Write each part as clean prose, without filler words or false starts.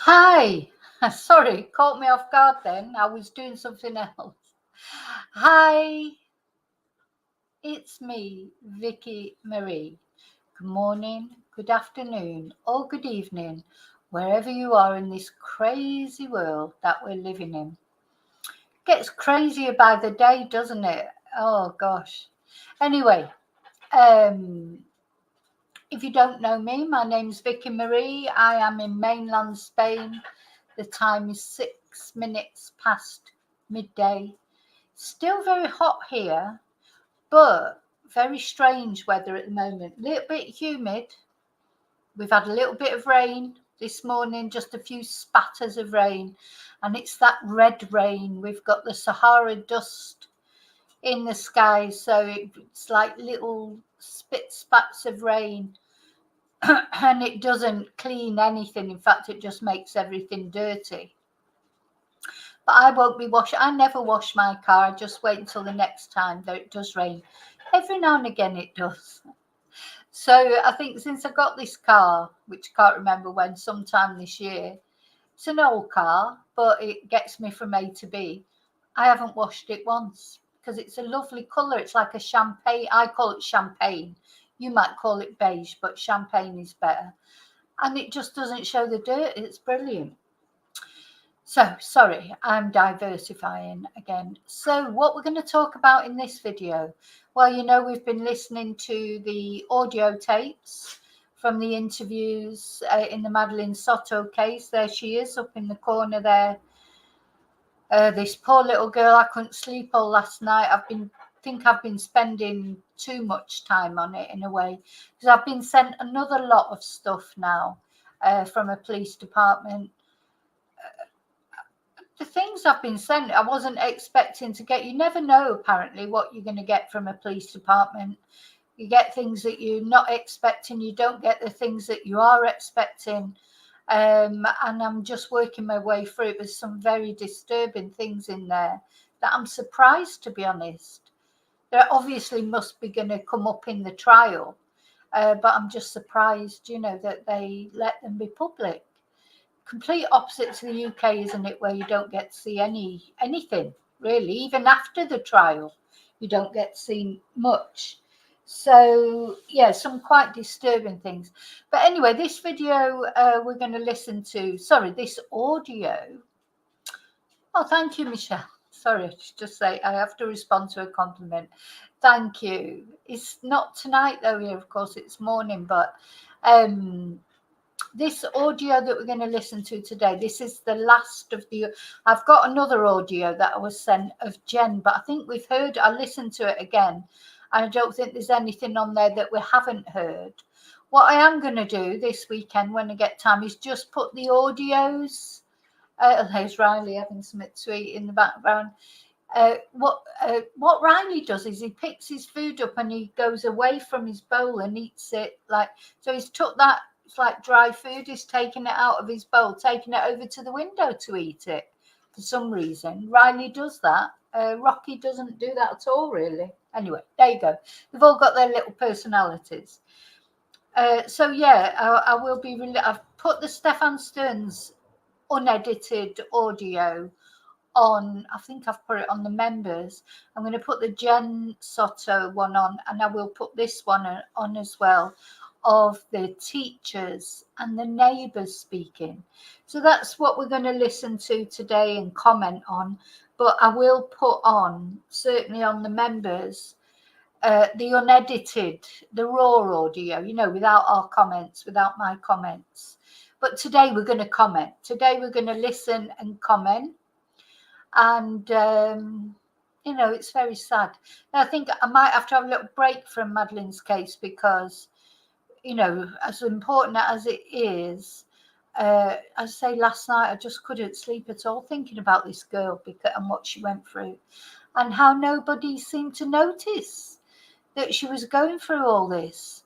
Hi, sorry, caught me off guard then. I was doing something else. Hi, it's me, Vicky Marie. Good morning, good afternoon, or good evening, wherever you are in this crazy world that we're living in. Gets crazier by the day, doesn't it? Oh gosh. Anyway, um, if you don't know me, my name's Vicky Marie. I am in mainland Spain. The time is 6 minutes past midday. Still very hot here, but very strange weather at the moment. A little bit humid. We've had a little bit of rain this morning, just a few spatters of rain, and it's that red rain. We've got the Sahara dust in the sky, so it's like little spats of rain. And it doesn't clean anything. In fact, it just makes everything dirty. But I won't be washing. I never wash my car. I just wait until the next time that it does rain. Every now and again it does. So I think since I got this car, which I can't remember when, sometime this year, it's an old car, but it gets me from A to B. I haven't washed it once because it's a lovely colour. It's like a champagne. I call it champagne. You might call it beige, but champagne is better. And it just doesn't show the dirt. It's brilliant. So, sorry, I'm diversifying again. So, what we're going to talk about in this video, well, we've been listening to the audio tapes from the interviews in the Madeleine Soto case. There she is up in the corner there. This poor little girl, I couldn't sleep all last night. I've been spending too much time on it in a way, because I've been sent another lot of stuff now from a police department. The things I've been sent, I wasn't expecting to get. You never know, apparently, what you're going to get from a police department. You get things that you're not expecting. You don't get the things that you are expecting. And I'm just working my way through. There's some very disturbing things in there that I'm surprised, to be honest. There obviously must be going to come up in the trial. But I'm just surprised, that they let them be public. Complete opposite to the UK, isn't it, where you don't get to see anything really, even after the trial, you don't get to see much. So yeah, some quite disturbing things. But anyway, this video we're going to listen to. Sorry, this audio. Oh, thank you, Michelle. Sorry, I should just say I have to respond to a compliment. Thank you. It's not tonight though here, of course, it's morning, but this audio that we're going to listen to today, this is the last of the. I've got another audio that I was sent of Jen, but I think I listened to it again, and I don't think there's anything on there that we haven't heard. What I am going to do this weekend when I get time is just put the audios. There's Riley having something to eat in the background. What Riley does is he picks his food up and he goes away from his bowl and eats it so he's took that. It's like dry food. He's taking it out of his bowl, taking it over to the window to eat it. For some reason, Riley does that. Rocky doesn't do that at all, really. Anyway, there you go. They've all got their little personalities. So yeah, I will be. I've put the Stefan Stearns unedited audio on. I think I've put it on the members. I'm going to put the Jen Soto one on, and I will put this one on as well, of the teachers and the neighbours speaking. So that's what we're going to listen to today and comment on. But I will put on, certainly on the members, the unedited, the raw audio, without our comments, without my comments. But today we're going to comment. Today we're going to listen and comment. And it's very sad. And I think I might have to have a little break from Madeleine's case because, as important as it is, as I say, last night I just couldn't sleep at all thinking about this girl and what she went through, and how nobody seemed to notice that she was going through all this.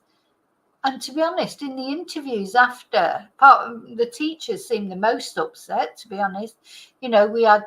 And to be honest, in the interviews after, the teachers seemed the most upset, to be honest. We had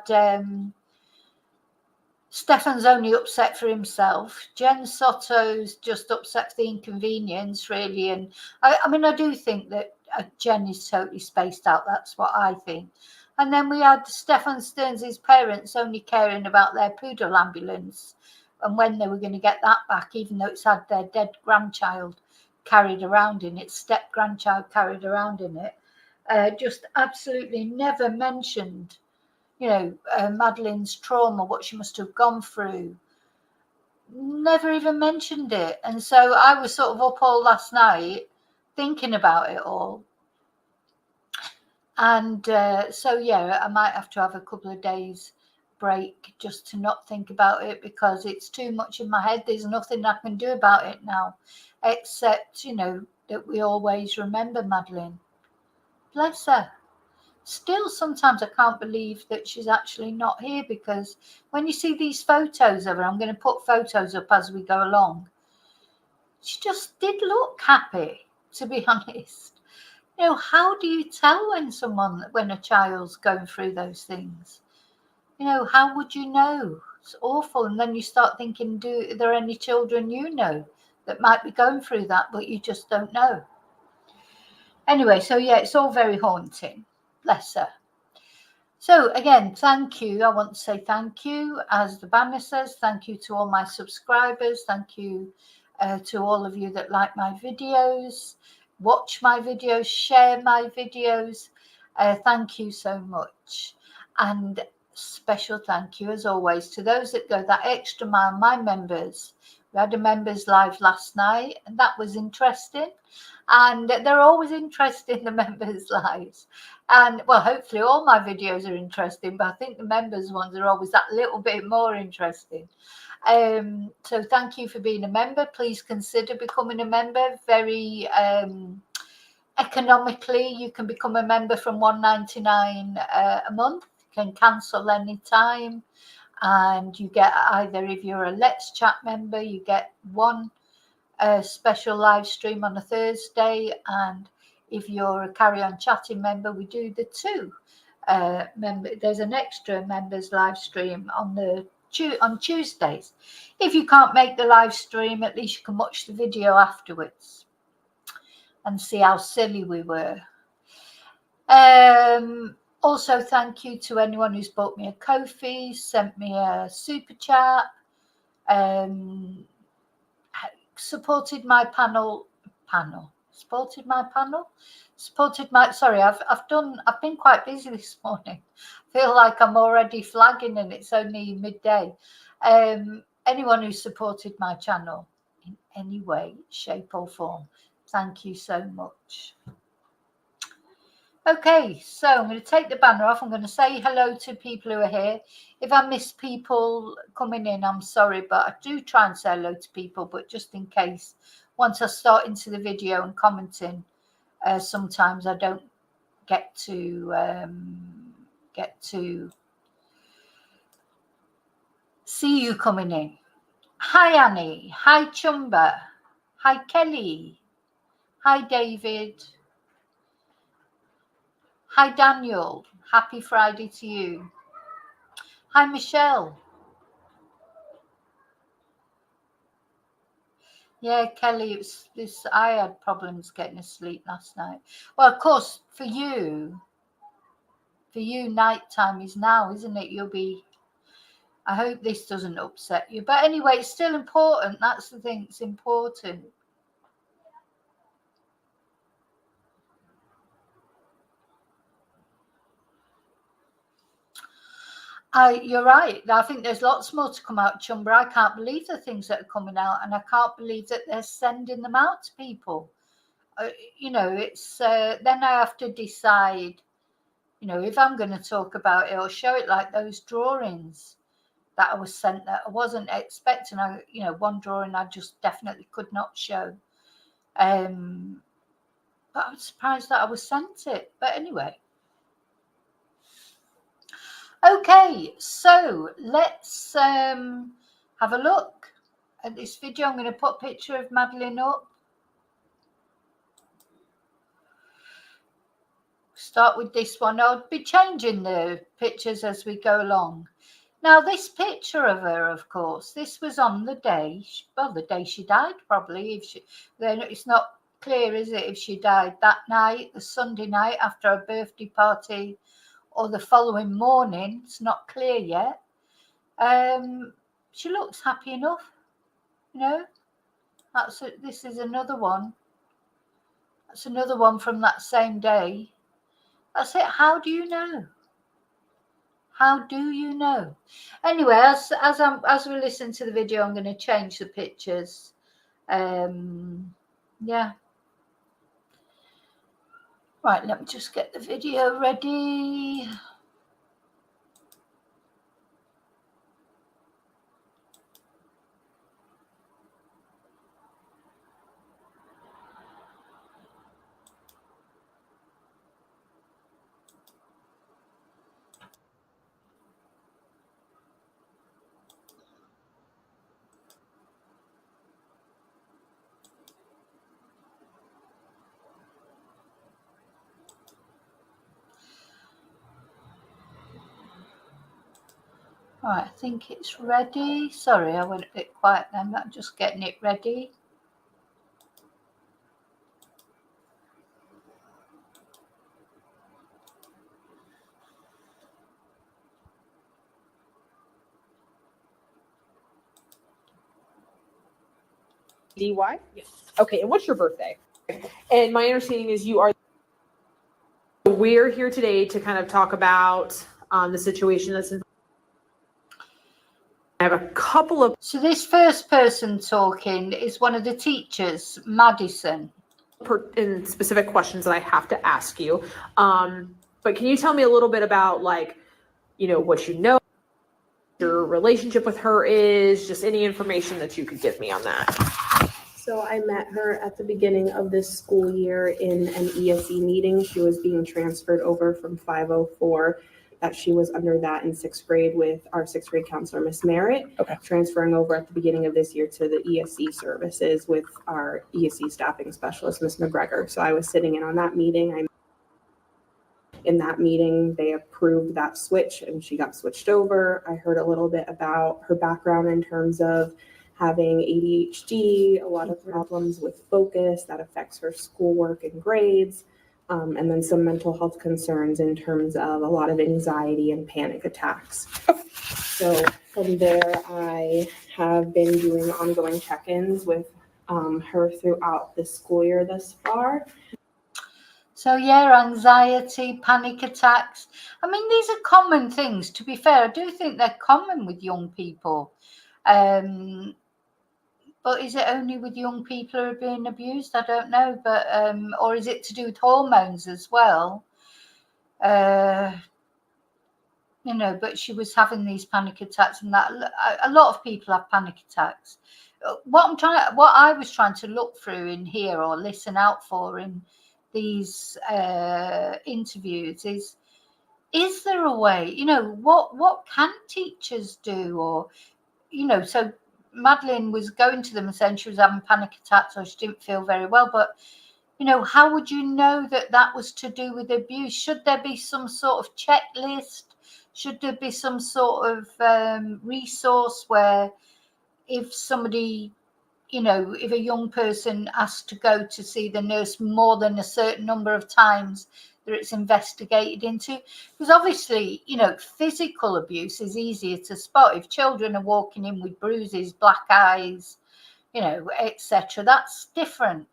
Stefan's only upset for himself. Jen Soto's just upset for the inconvenience, really. And I mean, I do think that Jen is totally spaced out. That's what I think. And then we had Stefan Stearns' parents only caring about their poodle ambulance and when they were going to get that back, even though it's had their dead grandchild carried around in it, step grandchild carried around in it. Just absolutely never mentioned, Madeleine's trauma, what she must have gone through. Never even mentioned it. And so I was sort of up all last night thinking about it all. And so, yeah, I might have to have a couple of days break just to not think about it because it's too much in my head. There's nothing I can do about it now, except, that we always remember Madeleine. Bless her. Still, sometimes I can't believe that she's actually not here, because when you see these photos of her, I'm going to put photos up as we go along, she just did look happy, to be honest. How do you tell when a child's going through those things? How would you know? It's awful. And then you start thinking, are there any children that might be going through that, but you just don't know? Anyway, so yeah, it's all very haunting. Bless her. So again, thank you. I want to say thank you, as the banner says. Thank you to all my subscribers. Thank you to all of you that like my videos, watch my videos, share my videos. Thank you so much. And special thank you, as always, to those that go that extra mile, my members. We had a members live last night, and that was interesting. And they're always interesting, the members' lives. And well, hopefully all my videos are interesting, but I think the members' ones are always that little bit more interesting. So thank you for being a member. Please consider becoming a member. Very economically, you can become a member from $1.99 a month. You can cancel any time, and you get either, if you're a Let's Chat member, you get one special live stream on a Thursday, and if you're a Carry On Chatting member, we do the two there's an extra members live stream on Tuesdays. If you can't make the live stream, at least you can watch the video afterwards and see how silly we were. Also, thank you to anyone who's bought me a Ko-fi, sent me a super chat, supported my sorry, I've been quite busy this morning. I feel like I'm already flagging and it's only midday. Anyone who supported my channel in any way, shape or form, thank you so much. Okay, so I'm going to take the banner off. I'm going to say hello to people who are here. If I miss people coming in, I'm sorry, but I do try and say hello to people, but just in case, once I start into the video and commenting, sometimes I don't get to see you coming in. Hi Annie, hi Chumba, hi Kelly, hi David, hi Daniel, happy Friday to you. Hi Michelle. Yeah, Kelly, I had problems getting asleep last night. Well, of course, for you, nighttime is now, isn't it? I hope this doesn't upset you. But anyway, it's still important. That's the thing. It's important. You're right. I think there's lots more to come out, Chumba. I can't believe the things that are coming out, and I can't believe that they're sending them out to people. It's then I have to decide, if I'm going to talk about it or show it, like those drawings that I was sent that I wasn't expecting. One drawing I just definitely could not show. But I was surprised that I was sent it. But anyway. Okay, so let's have a look at this video. I'm going to put a picture of Madeleine up. Start with this one. I'll be changing the pictures as we go along. Now, this picture of her, of course, this was on the day, the day she died, probably. Then it's not clear, is it, if she died that night, the Sunday night after her birthday party, or the following morning. It's not clear yet. She looks happy enough, This is another one. That's another one from that same day. That's it. How do you know? How do you know? Anyway, as we listen to the video, I'm going to change the pictures. Yeah. Right, let me just get the video ready. Right, I think it's ready. Sorry, I went a bit quiet then. I'm just getting it ready. DY? Yes. Okay, and what's your birthday? And my understanding is we're here today to kind of talk about the situation that's in. I have a couple of. So this first person talking is one of the teachers, Madeleine. In specific questions that I have to ask you. But can you tell me a little bit about what you know, your relationship with her is, just any information that you could give me on that? So I met her at the beginning of this school year in an ESE meeting. She was being transferred over from 504, that she was under that in 6th grade with our 6th grade counselor, Miss Merritt. Okay. Transferring over at the beginning of this year to the ESE services with our ESE staffing specialist, Miss McGregor. So I was sitting in on that meeting. In that meeting, they approved that switch and she got switched over. I heard a little bit about her background in terms of having ADHD, a lot of problems with focus that affects her schoolwork and grades, and then some mental health concerns in terms of a lot of anxiety and panic attacks. So from there, I have been doing ongoing check-ins with her throughout the school year thus far. So yeah, anxiety, panic attacks. I mean, these are common things. To be fair, I do think they're common with young people. But is it only with young people who are being abused? I don't know. But or is it to do with hormones as well? But she was having these panic attacks, and that a lot of people have panic attacks. What I was trying to look through in here or listen out for in these interviews is there a way, what can teachers do? Or so Madeleine was going to them and saying she was having panic attacks or she didn't feel very well, but how would you know that was to do with abuse? Should there be some sort of checklist? Should there be some sort of resource where if somebody, if a young person asks to go to see the nurse more than a certain number of times, that it's investigated into? Because obviously, physical abuse is easier to spot. If children are walking in with bruises, black eyes, etc., that's different.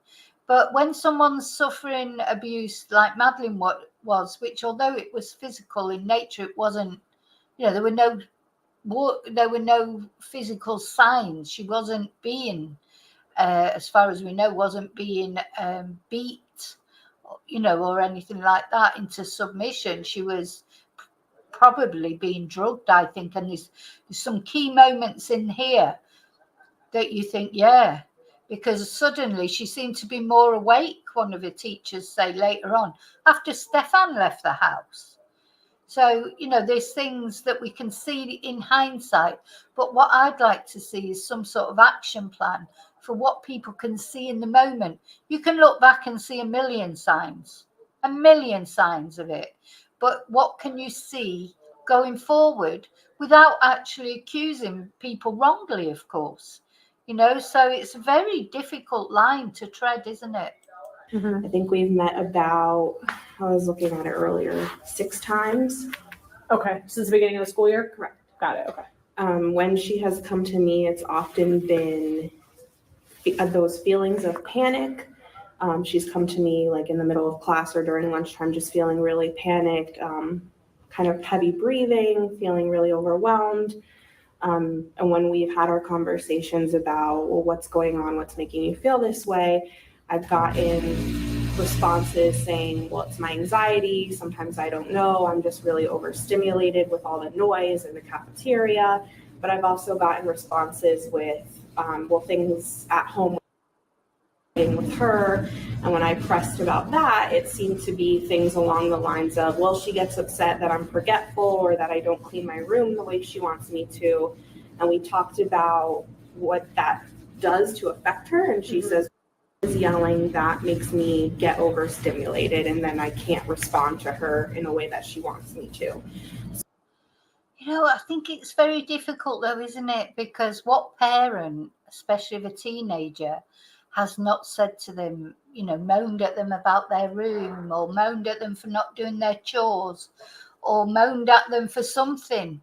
But when someone's suffering abuse like Madeleine was, which although it was physical in nature, it wasn't, there were no physical signs. She wasn't being, as far as we know, wasn't being beat, or anything like that into submission. She was probably being drugged, I think. And there's some key moments in here that you think, yeah, because suddenly she seemed to be more awake, one of the teachers say later on, after Stefan left the house. So, there's things that we can see in hindsight, but what I'd like to see is some sort of action plan for what people can see in the moment. You can look back and see a million signs of it, but what can you see going forward without actually accusing people wrongly, of course. So it's a very difficult line to tread, isn't it? Mm-hmm. I think we've met about, I was looking at it earlier, 6 times. Okay, since the beginning of the school year? Correct. Got it, okay. When she has come to me, it's often been those feelings of panic. She's come to me like in the middle of class or during lunchtime, just feeling really panicked, kind of heavy breathing, feeling really overwhelmed. And when we've had our conversations about, well, what's going on, what's making you feel this way, I've gotten responses saying, well, it's my anxiety. Sometimes I don't know. I'm just really overstimulated with all the noise in the cafeteria. But I've also gotten responses with, well, things at home with her. And when I pressed about that, it seemed to be things along the lines of, well, she gets upset that I'm forgetful or that I don't clean my room the way she wants me to. And we talked about what that does to affect her. And she says, yelling, that makes me get overstimulated and then I can't respond to her in a way that she wants me to. I think it's very difficult though, isn't it? Because what parent, especially of a teenager, has not said to them, moaned at them about their room, or moaned at them for not doing their chores, or moaned at them for something,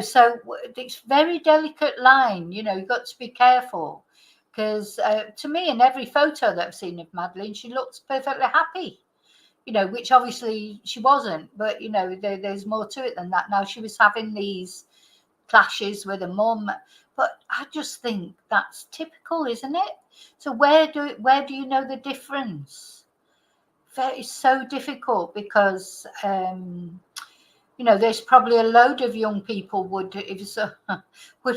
so it's a very delicate line. You've got to be careful, because to me, in every photo that I've seen of Madeleine, she looks perfectly happy, which obviously she wasn't, but there's more to it than that. Now, she was having these clashes with her mum, but I just think that's typical, isn't it? So where do you know the difference? It's so difficult, because there's probably a load of young people would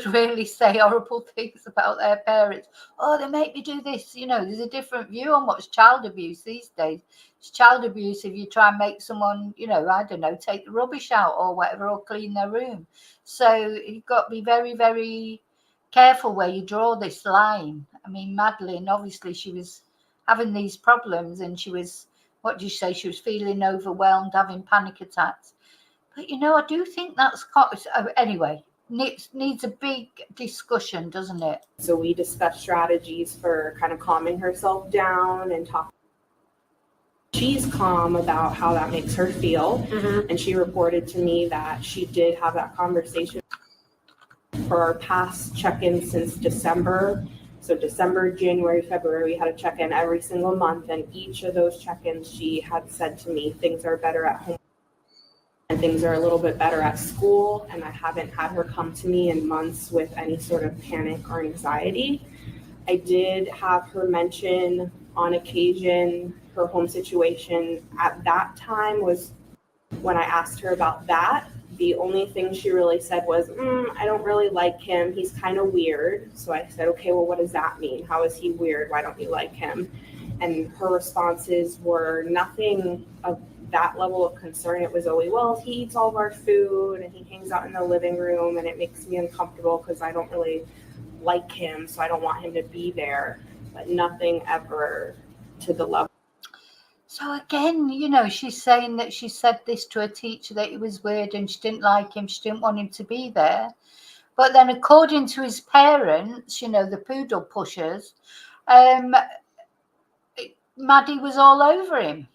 really say horrible things about their parents. Oh, they make me do this. There's a different view on what's child abuse these days. It's child abuse if you try and make someone, I don't know, take the rubbish out or whatever, or clean their room. So you've got to be very, very careful where you draw this line. I mean, Madeleine, obviously she was having these problems, and she was, what do you say, she was feeling overwhelmed, having panic attacks. But I do think that's anyway, needs a big discussion, doesn't it? So we discussed strategies for kind of calming herself down and talk. She's calm about how that makes her feel. Mm-hmm. And she reported to me that she did have that conversation for our past check-in since December. So December, January, February, we had a check-in every single month. And each of those check-ins, she had said to me, things are better at home and things are a little bit better at school. And I haven't had her come to me in months with any sort of panic or anxiety. I did have her mention on occasion her home situation. At that time was when I asked her about that. The only thing she really said was, I don't really like him. He's kind of weird. So I said, okay, well, what does that mean? How is he weird? Why don't you like him? And her responses were nothing of that level of concern. It was always, well, he eats all of our food and he hangs out in the living room and it makes me uncomfortable because I don't really like him, so I don't want him to be there. But nothing ever to the level. So again, she's saying that she said this to a teacher, that it was weird and she didn't like him, she didn't want him to be there. But then according to his parents, the poodle pushers, Maddie was all over him.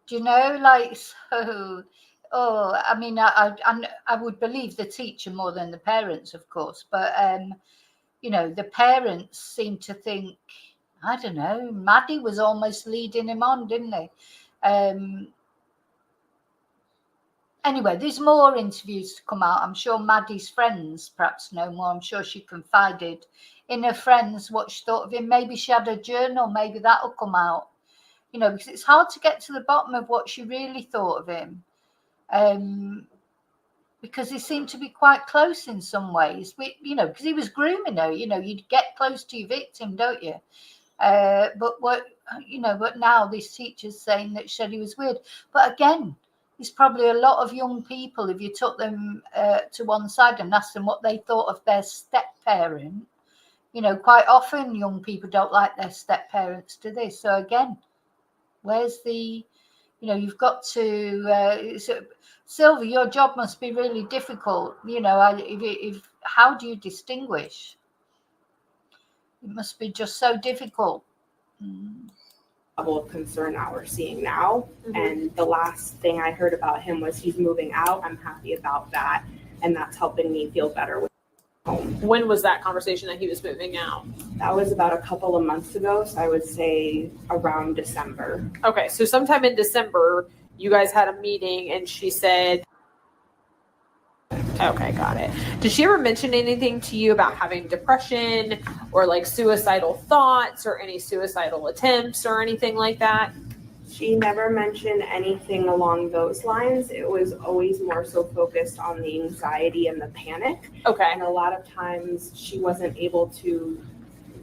Do you know, like, so, I mean, I would believe the teacher more than the parents, of course, but, the parents seem to think, I don't know, Maddie was almost leading him on, didn't they? Anyway, there's more interviews to come out. I'm sure Maddie's friends perhaps know more. I'm sure she confided in her friends what she thought of him. Maybe she had a journal, maybe that'll come out. Because it's hard to get to the bottom of what she really thought of him. Because he seemed to be quite close in some ways, because he was grooming her. You'd get close to your victim, don't you? But now this teacher's saying that she said he was weird. But again, there's probably a lot of young people, if you took them to one side and asked them what they thought of their step-parent, quite often young people don't like their step-parents, do they? So again, where's the You've got to, Sylvia, your job must be really difficult. How do you distinguish? It must be just so difficult. Level of concern now we're seeing now. And the last thing I heard about him was he's moving out. I'm happy about that. And that's helping me feel better with home. When was that conversation that he was moving out? That was about a couple of months ago. So I would say around December. Okay. So sometime in December, you guys had a meeting and she said, okay, got it. Did she ever mention anything to you about having depression or like suicidal thoughts or any suicidal attempts or anything like that? She never mentioned anything along those lines. It was always more so focused on the anxiety and the panic. Okay. And a lot of times she wasn't able to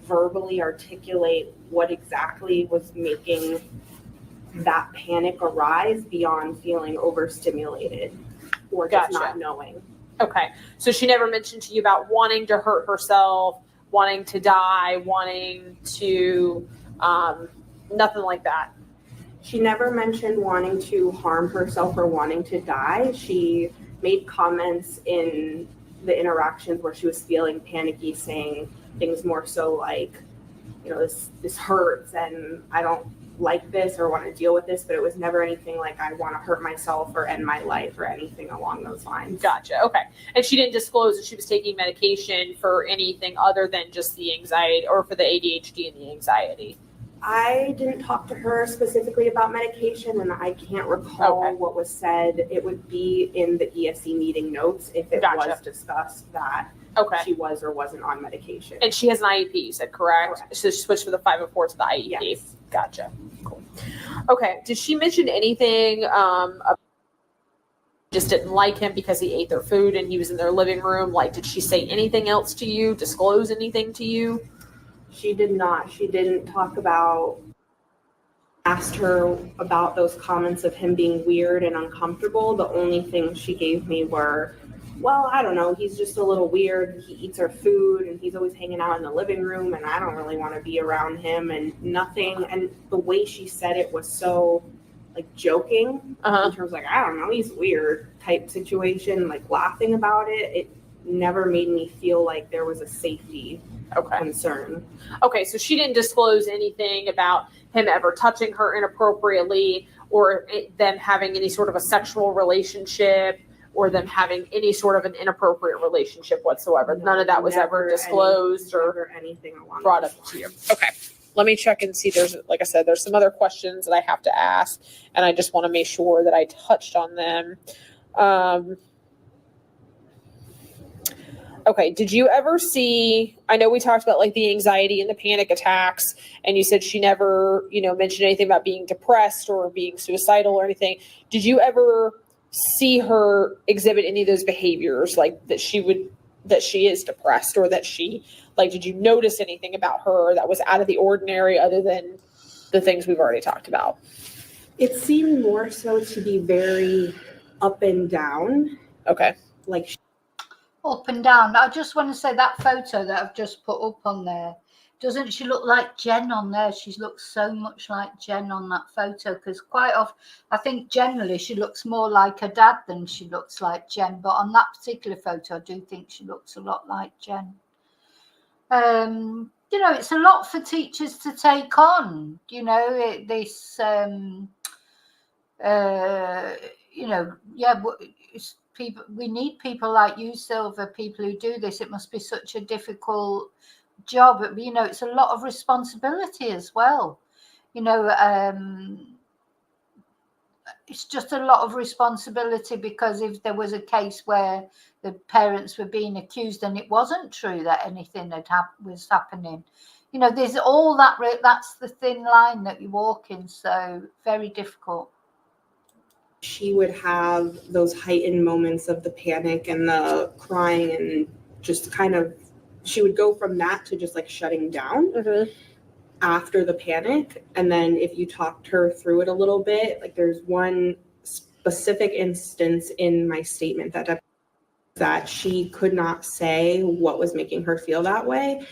verbally articulate what exactly was making that panic arise beyond feeling overstimulated or just not knowing. Okay. So she never mentioned to you about wanting to hurt herself, wanting to die, wanting to, nothing like that. She never mentioned wanting to harm herself or wanting to die. She made comments in the interactions where she was feeling panicky, saying things more so like, this hurts and I don't like this or want to deal with this, but it was never anything like I want to hurt myself or end my life or anything along those lines. Gotcha. Okay. And she didn't disclose that she was taking medication for anything other than just the anxiety or for the ADHD and the anxiety. I didn't talk to her specifically about medication, and I can't recall what was said. It would be in the ESC meeting notes if it was discussed that she was or wasn't on medication. And she has an IEP, you said, correct? So she switched from the 504 to the IEP. Yes. Gotcha. Cool. Okay. Did she mention anything just didn't like him because he ate their food and he was in their living room? Like, did she say anything else to you, disclose anything to you? She did not. She didn't talk about, asked her about those comments of him being weird and uncomfortable. The only things she gave me were, well, I don't know, he's just a little weird. He eats our food and he's always hanging out in the living room and I don't really want to be around him and nothing. And the way she said it was so like joking in terms of like, I don't know, he's weird type situation, like laughing about it. It never made me feel like there was a safety concern. Okay, so she didn't disclose anything about him ever touching her inappropriately or them having any sort of a sexual relationship or them having any sort of an inappropriate relationship whatsoever. None of that was ever disclosed or anything along brought up to you. Okay. Let me check and see. There's, like I said, there's some other questions that I have to ask, and I just want to make sure that I touched on them. Okay. Did you ever see, I know we talked about like the anxiety and the panic attacks, and you said she never, mentioned anything about being depressed or being suicidal or anything. Did you ever see her exhibit any of those behaviors, like that she is depressed or that she, like, did you notice anything about her that was out of the ordinary other than the things we've already talked about? It seemed more so to be very up and down. Okay. Like up and down. I just want to say that photo that I've just put up on there, doesn't she look like Jen on there? She looks so much like Jen on that photo, because quite often, I think generally she looks more like her dad than she looks like Jen. But on that particular photo, I do think she looks a lot like Jen. It's a lot for teachers to take on, it's people, we need people like you, Silver, people who do this. It must be such a difficult job. It's a lot of responsibility as well. It's just a lot of responsibility, because if there was a case where the parents were being accused and it wasn't true that anything was happening, there's all that. That's the thin line that you walk in. So very difficult. She would have those heightened moments of the panic and the crying, and just kind of, she would go from that to just like shutting down after the panic. And then if you talked her through it a little bit, like there's one specific instance in my statement that she could not say what was making her feel that way.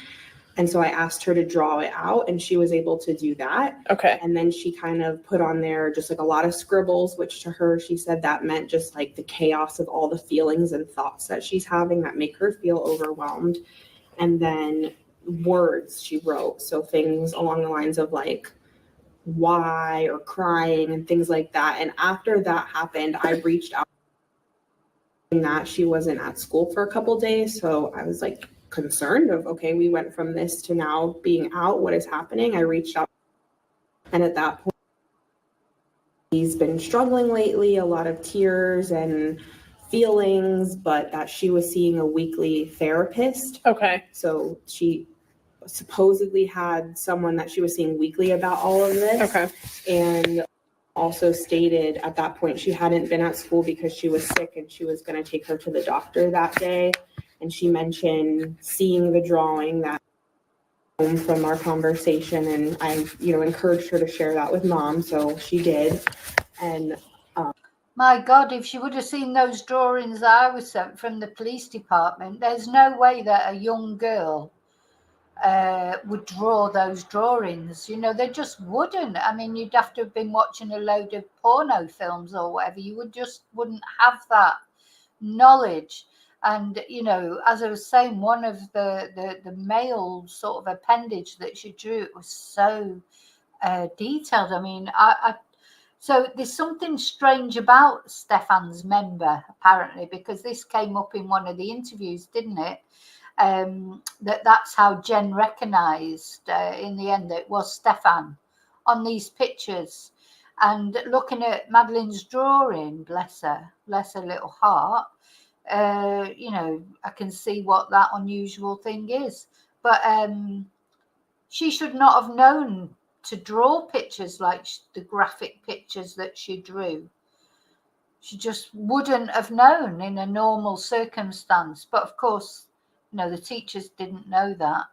And so I asked her to draw it out, and she was able to do that. Okay. And then she kind of put on there just like a lot of scribbles, which to her, she said that meant just like the chaos of all the feelings and thoughts that she's having that make her feel overwhelmed. And then words she wrote. So things along the lines of like, why, or crying and things like that. And after that happened, I reached out that she wasn't at school for a couple days. So I was like concerned of, okay, we went from this to now being out. What is happening? I reached out. And at that point, he's been struggling lately, a lot of tears and feelings, but that she was seeing a weekly therapist. Okay. So she supposedly had someone that she was seeing weekly about all of this. Okay. And also stated at that point she hadn't been at school because she was sick and she was going to take her to the doctor that day. And she mentioned seeing the drawing that from our conversation, and I, encouraged her to share that with mom, so she did. And my God, if she would have seen those drawings that I was sent from the police department, there's no way that a young girl would draw those drawings. They just wouldn't. I mean, you'd have to have been watching a load of porno films or whatever. You wouldn't have that knowledge. And as I was saying, one of the male sort of appendage that she drew, it was so detailed. I mean, so there's something strange about Stefan's member, apparently, because this came up in one of the interviews, didn't it? That's how Jen recognised in the end that it was Stefan on these pictures. And looking at Madeleine's drawing, bless her little heart, I can see what that unusual thing is. But she should not have known to draw pictures like the graphic pictures that she drew. She just wouldn't have known in a normal circumstance. But of course, the teachers didn't know that.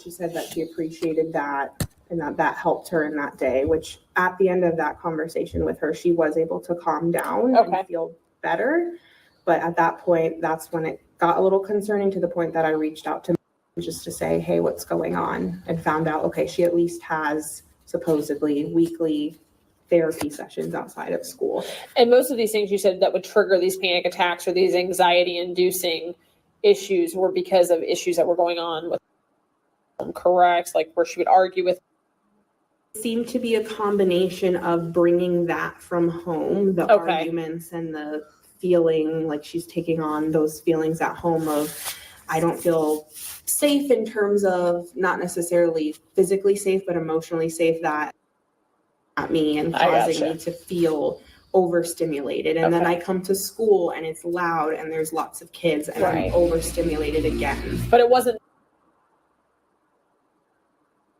She said that she appreciated that and that helped her in that day, which at the end of that conversation with her, she was able to calm down and feel better. But at that point, that's when it got a little concerning, to the point that I reached out to just to say, hey, what's going on? And found out, okay, she at least has supposedly weekly therapy sessions outside of school. And most of these things you said that would trigger these panic attacks or these anxiety inducing issues were because of issues that were going on with them, correct? Like where she would argue with. It seemed to be a combination of bringing that from home, the arguments and the feeling like she's taking on those feelings at home of, I don't feel safe in terms of not necessarily physically safe, but emotionally safe, that at me and causing me to feel overstimulated. And then I come to school and it's loud and there's lots of kids and I'm overstimulated again. But it wasn't.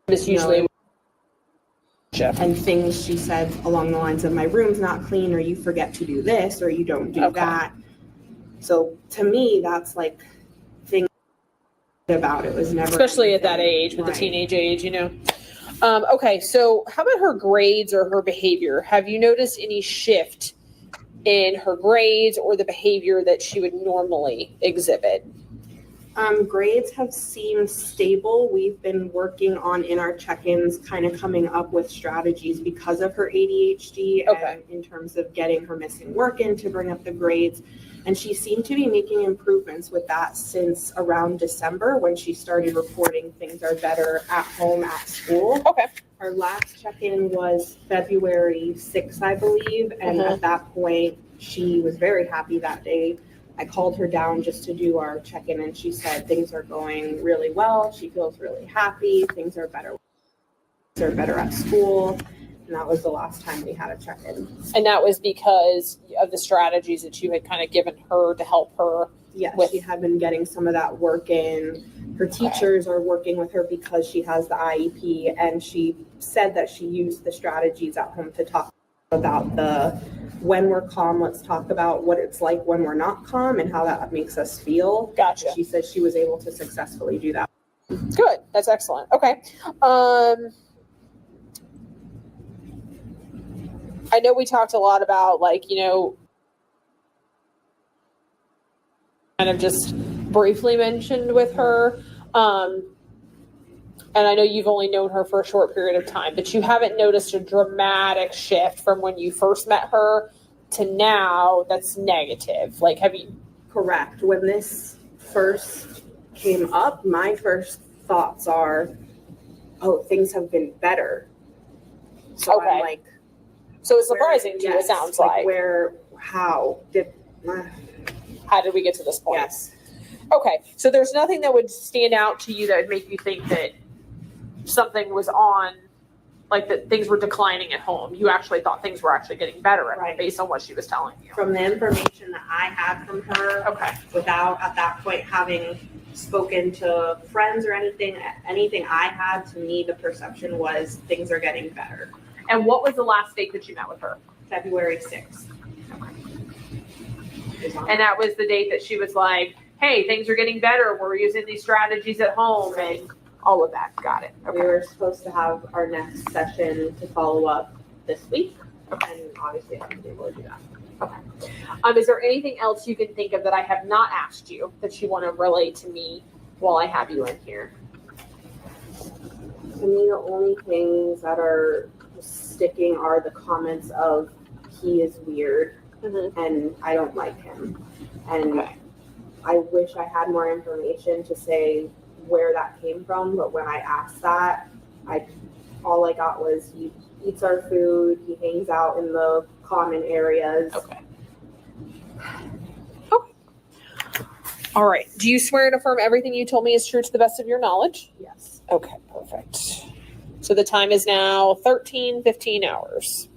It's usually. And things she said along the lines of, my room's not clean, or you forget to do this, or you don't do that. So to me, that's like things about it was never, especially at that age, with the teenage age, Okay, so how about her grades or her behavior? Have you noticed any shift in her grades or the behavior that she would normally exhibit? Grades have seemed stable. We've been working on, in our check-ins, kind of coming up with strategies because of her ADHD and in terms of getting her missing work in to bring up the grades. And she seemed to be making improvements with that since around December, when she started reporting things are better at home, at school. Our last check-in was February 6th, I believe. And at that point, she was very happy that day. I called her down just to do our check-in, and she said things are going really well. She feels really happy. Things are better. Things are better at school. And that was the last time we had a check-in. And that was because of the strategies that you had kind of given her to help her? Yes, she had been getting some of that work in. Her teachers are working with her because she has the IEP, and she said that she used the strategies at home to talk about when we're calm, let's talk about what it's like when we're not calm and how that makes us feel. Gotcha. She said she was able to successfully do that. Good. That's excellent. Okay. I know we talked a lot about kind of just briefly mentioned with her. And I know you've only known her for a short period of time, but you haven't noticed a dramatic shift from when you first met her to now that's negative. Like, have you? Correct. When this first came up, my first thoughts are, oh, things have been better. So Okay. I'm like, So it's surprising to you, it sounds like. How did we get to this point? Yes. Okay, so there's nothing that would stand out to you that would make you think that something was on, like that things were declining at home. You actually thought things were actually getting better at home based on what she was telling you. From the information that I had from her, Okay. without at that point having spoken to friends or anything I had, to me the perception was things are getting better. And what was the last date that you met with her? February 6th. And that was the date that she was like, hey, things are getting better. We're using these strategies at home and all of that. Got it. Okay. We were supposed to have our next session to follow up this week. And obviously I haven't been able to do that. Okay. Is there anything else you can think of that I have not asked you that you want to relay to me while I have you in here? To me, the only things that are sticking are the comments of he is weird and I don't like him. And I wish I had more information to say where that came from, but when I asked that, all I got was he eats our food, he hangs out in the common areas. Okay. All right. Do you swear and affirm everything you told me is true to the best of your knowledge? Yes. Okay, perfect. So the time is now 15 hours.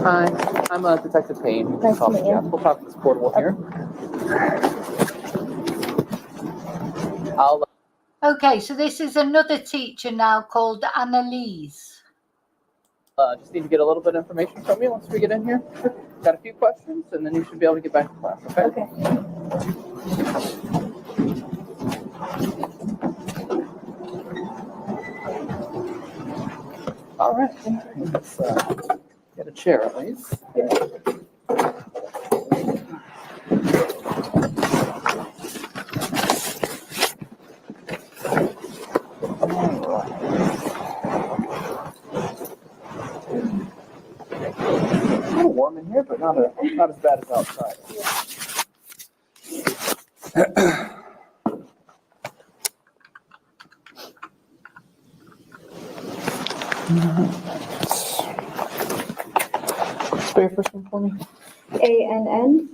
Hi, I'm Detective Payne. Nice to meet you. We'll talk to this portable here. I'll Okay, so this is another teacher now called Annalise. just need to get a little bit of information from you once we get in here. Got a few questions, and then you should be able to get back to class, okay? Okay. All right. Let's get a chair, please. A little warm in here, but not as bad as outside. Spell your first name for me. ANNELISE.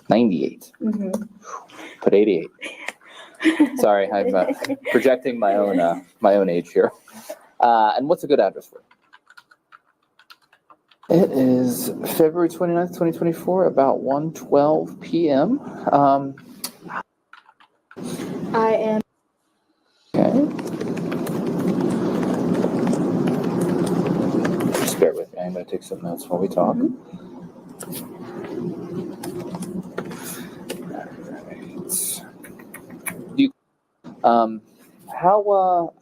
98. Put 88. Sorry, I'm projecting my own age here. And what's a good address for you? It is February 29th, 2024, about 1:12 p.m. I am. Okay. Just bear with me. I'm going to take some notes while we talk. How well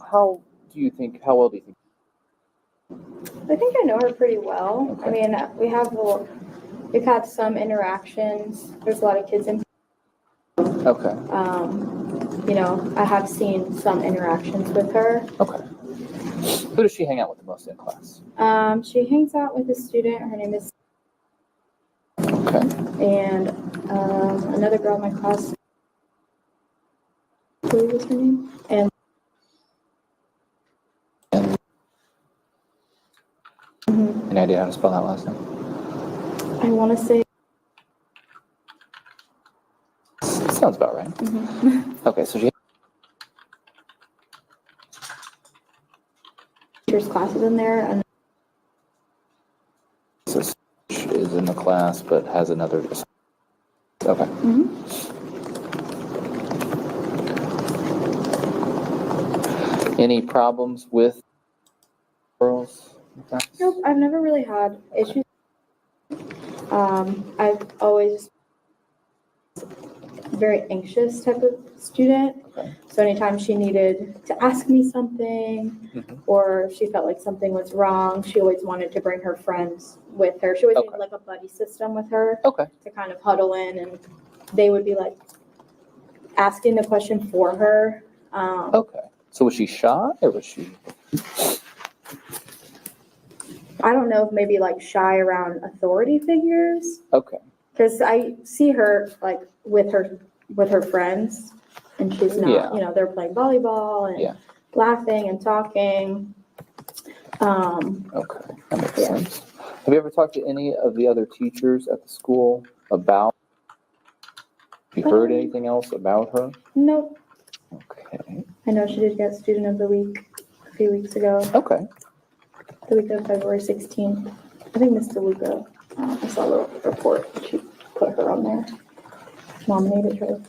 do you think? I think I know her pretty well. Okay. I mean, we've had some interactions. There's a lot of kids in. Okay. I have seen some interactions with her. Okay. Who does she hang out with the most in class? She hangs out with a student. Her name is. Okay. And another girl in my class. I believe is her name. And. Any idea how to spell that last name? I want to say. Sounds about right. Okay, so she. Teachers' classes in there, and. So is in the class, but has another. Okay. Any problems with girls? Nope, I've never really had issues. I've always very anxious type of student. Okay. So anytime she needed to ask me something Mhm. or she felt like something was wrong, she always wanted to bring her friends with her. She always Okay. needed like a buddy system with her Okay. to kind of huddle in, and they would be like asking the question for her. Okay. So was she shy or was she? I don't know if maybe like shy around authority figures, Okay. because I see her like with her friends, and she's not. Yeah. You know, they're playing volleyball and Yeah. laughing and talking. Okay. That makes Yeah. sense. Have you ever talked to any of the other teachers at the school about? Have you heard anything else about her? Nope. Okay. I know she did get Student of the Week a few weeks ago, Okay. the week of February 16th. I think Miss DeLuca, I saw the report, she put her on there, nominated her.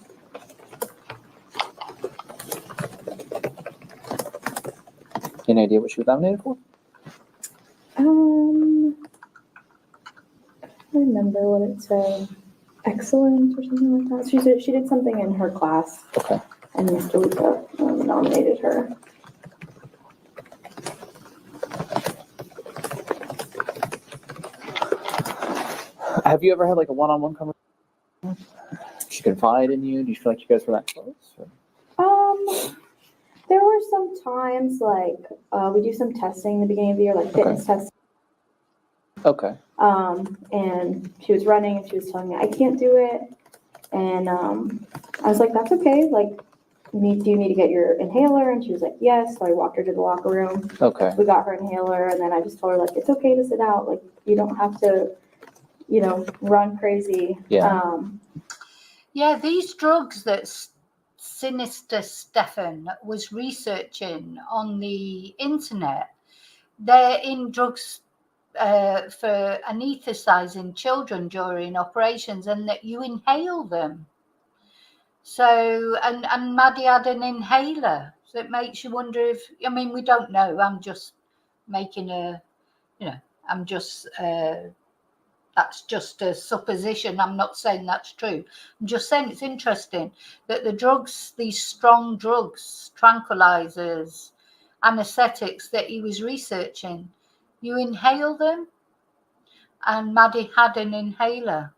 Any idea what she was nominated for? I remember what it said, excellence or something like that. She did something in her class, Okay. and Miss DeLuca nominated her. Have you ever had like a one-on-one conversation? She confide in you? Do you feel like you guys were that close? Or? There were some times like we do some testing in the beginning of the year, like fitness testing. Okay. And she was running and she was telling me I can't do it. And I was like, that's okay. Like, do you need to get your inhaler? And she was like, yes. So I walked her to the locker room. Okay. We got her inhaler, and then I just told her like, it's okay to sit out. Like, you don't have to, run crazy. Yeah. Yeah, these drugs that Sinister Stefan was researching on the internet, they're in drugs for anesthetizing children during operations, and that you inhale them. So, and Maddie had an inhaler. So it makes you wonder if, I mean, we don't know. I'm just making I'm just, that's just a supposition. I'm not saying that's true. I'm just saying it's interesting that the drugs, these strong drugs, tranquilizers, anesthetics that he was researching, you inhale them, and Maddie had an inhaler.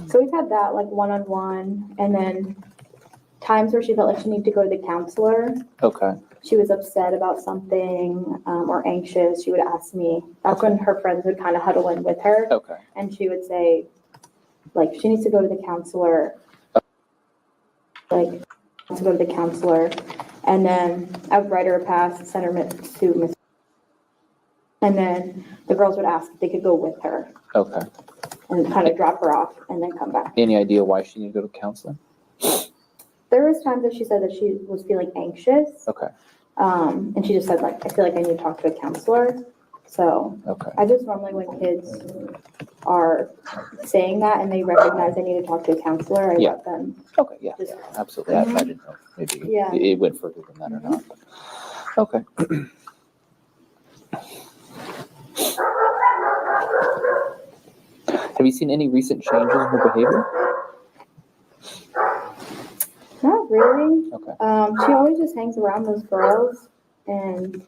So we've had that like one-on-one, and then times where she felt like she needed to go to the counselor. Okay. She was upset about something or anxious. She would ask me. That's when her friends would kind of huddle in with her. Okay. And she would say, like, she needs to go to the counselor. Like, to go to the counselor. And then I would write her a pass, send her to Miss. And then the girls would ask if they could go with her. Okay. And kind of drop her off and then come back. Any idea why she needed to go to counseling? There was times that she said that she was feeling anxious. Okay. And she just said, like, I feel like I need to talk to a counselor. So Okay. I just normally, when kids are saying that and they recognize they need to talk to a counselor, I let them. Okay. Yeah. Just, Absolutely. I didn't know if maybe Yeah. it went further than that or not. Okay. Have you seen any recent changes in her behavior? Not really. Okay. She always just hangs around those girls, and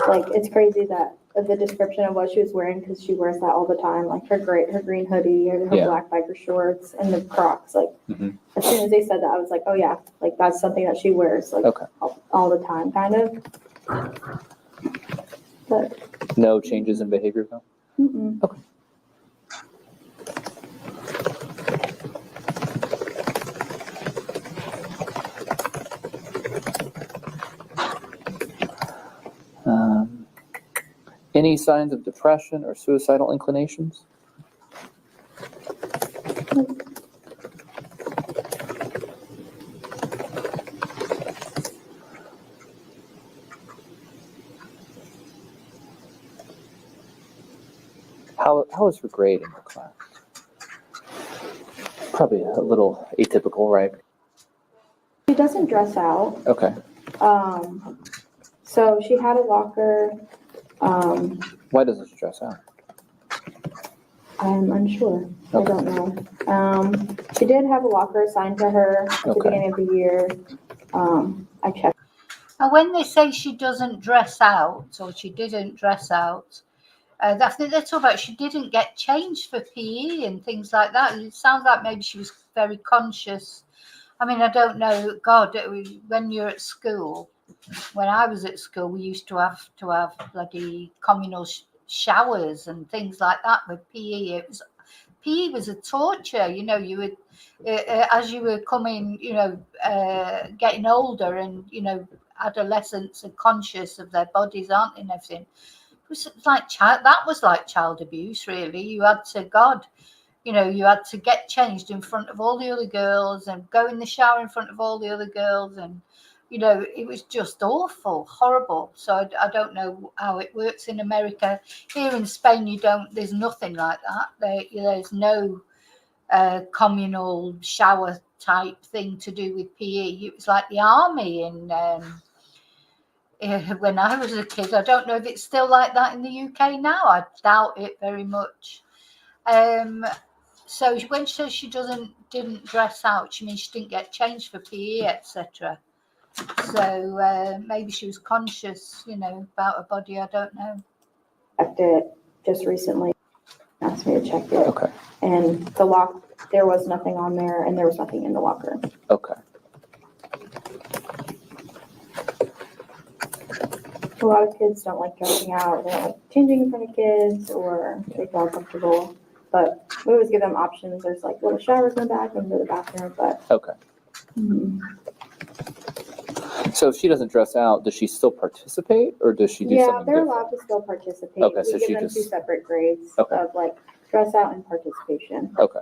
like it's crazy that the description of what she was wearing, because she wears that all the time, like her green hoodie or her Yeah. black biker shorts and the Crocs. Like Mhm. as soon as they said that, I was like, oh yeah, like that's something that she wears like Okay. all the time, kind of. But No changes in behavior though? mm-mm. Okay. Any signs of depression or suicidal inclinations? How is her grade in her class? Probably a little atypical, right? She doesn't dress out. Okay. So she had a locker. Why doesn't she dress out? I'm unsure. I don't know. She did have a locker assigned to her at the Okay. beginning of the year. I checked. And when they say she doesn't dress out, or she didn't dress out, I think they're talking about she didn't get changed for PE and things like that. And it sounds like maybe she was very conscious. I mean, I don't know. God, when you're at school, when I was at school, we used to have bloody communal showers and things like that with PE. PE was a torture. You know, you would as you were coming, getting older, and adolescents are conscious of their bodies, aren't they, and everything. It was like that was like child abuse, really. You had to, God, you had to get changed in front of all the other girls and go in the shower in front of all the other girls, and it was just awful, horrible. So I don't know how it works in America. Here in Spain, there's nothing like that. There's no communal shower type thing to do with PE. It was like the army when I was a kid. I don't know if it's still like that in the UK now. I doubt it very much. So when she says she didn't dress out, she means she didn't get changed for PE, etc. So maybe she was conscious, about her body. I don't know. Checked it just recently. Asked me to check it. Okay. And there was nothing on there, and there was nothing in the locker. Okay. A lot of kids don't like dressing out. They don't like changing in front of kids, or they feel uncomfortable. But we always give them options. There's like little showers in the back and go to the bathroom. But Okay. So if she doesn't dress out, does she still participate, or does she do something different? Yeah, they're allowed to still participate. Okay, we so give she them just- 2 separate grades Okay. of like dress out and participation. Okay.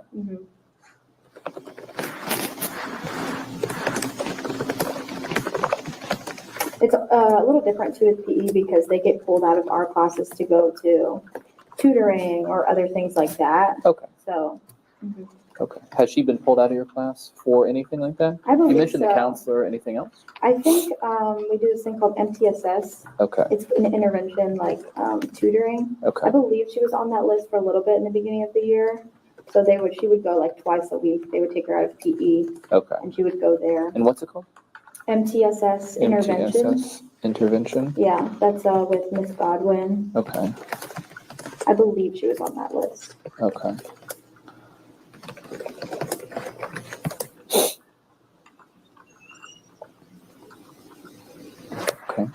It's a little different too with PE because they get pulled out of our classes to go to tutoring or other things like that. Okay. So. Okay. Has she been pulled out of your class for anything like that? I believe You mentioned so. the counselor. Anything else? I think we do this thing called MTSS. Okay. It's an intervention like tutoring. Okay. I believe she was on that list for a little bit in the beginning of the year. So she would go like twice a week. They would take her out of PE. Okay. And she would go there. And what's it called? MTSS intervention. MTSS intervention. Yeah, that's with Miss Godwin. Okay. I believe she was on that list. Okay. Okay.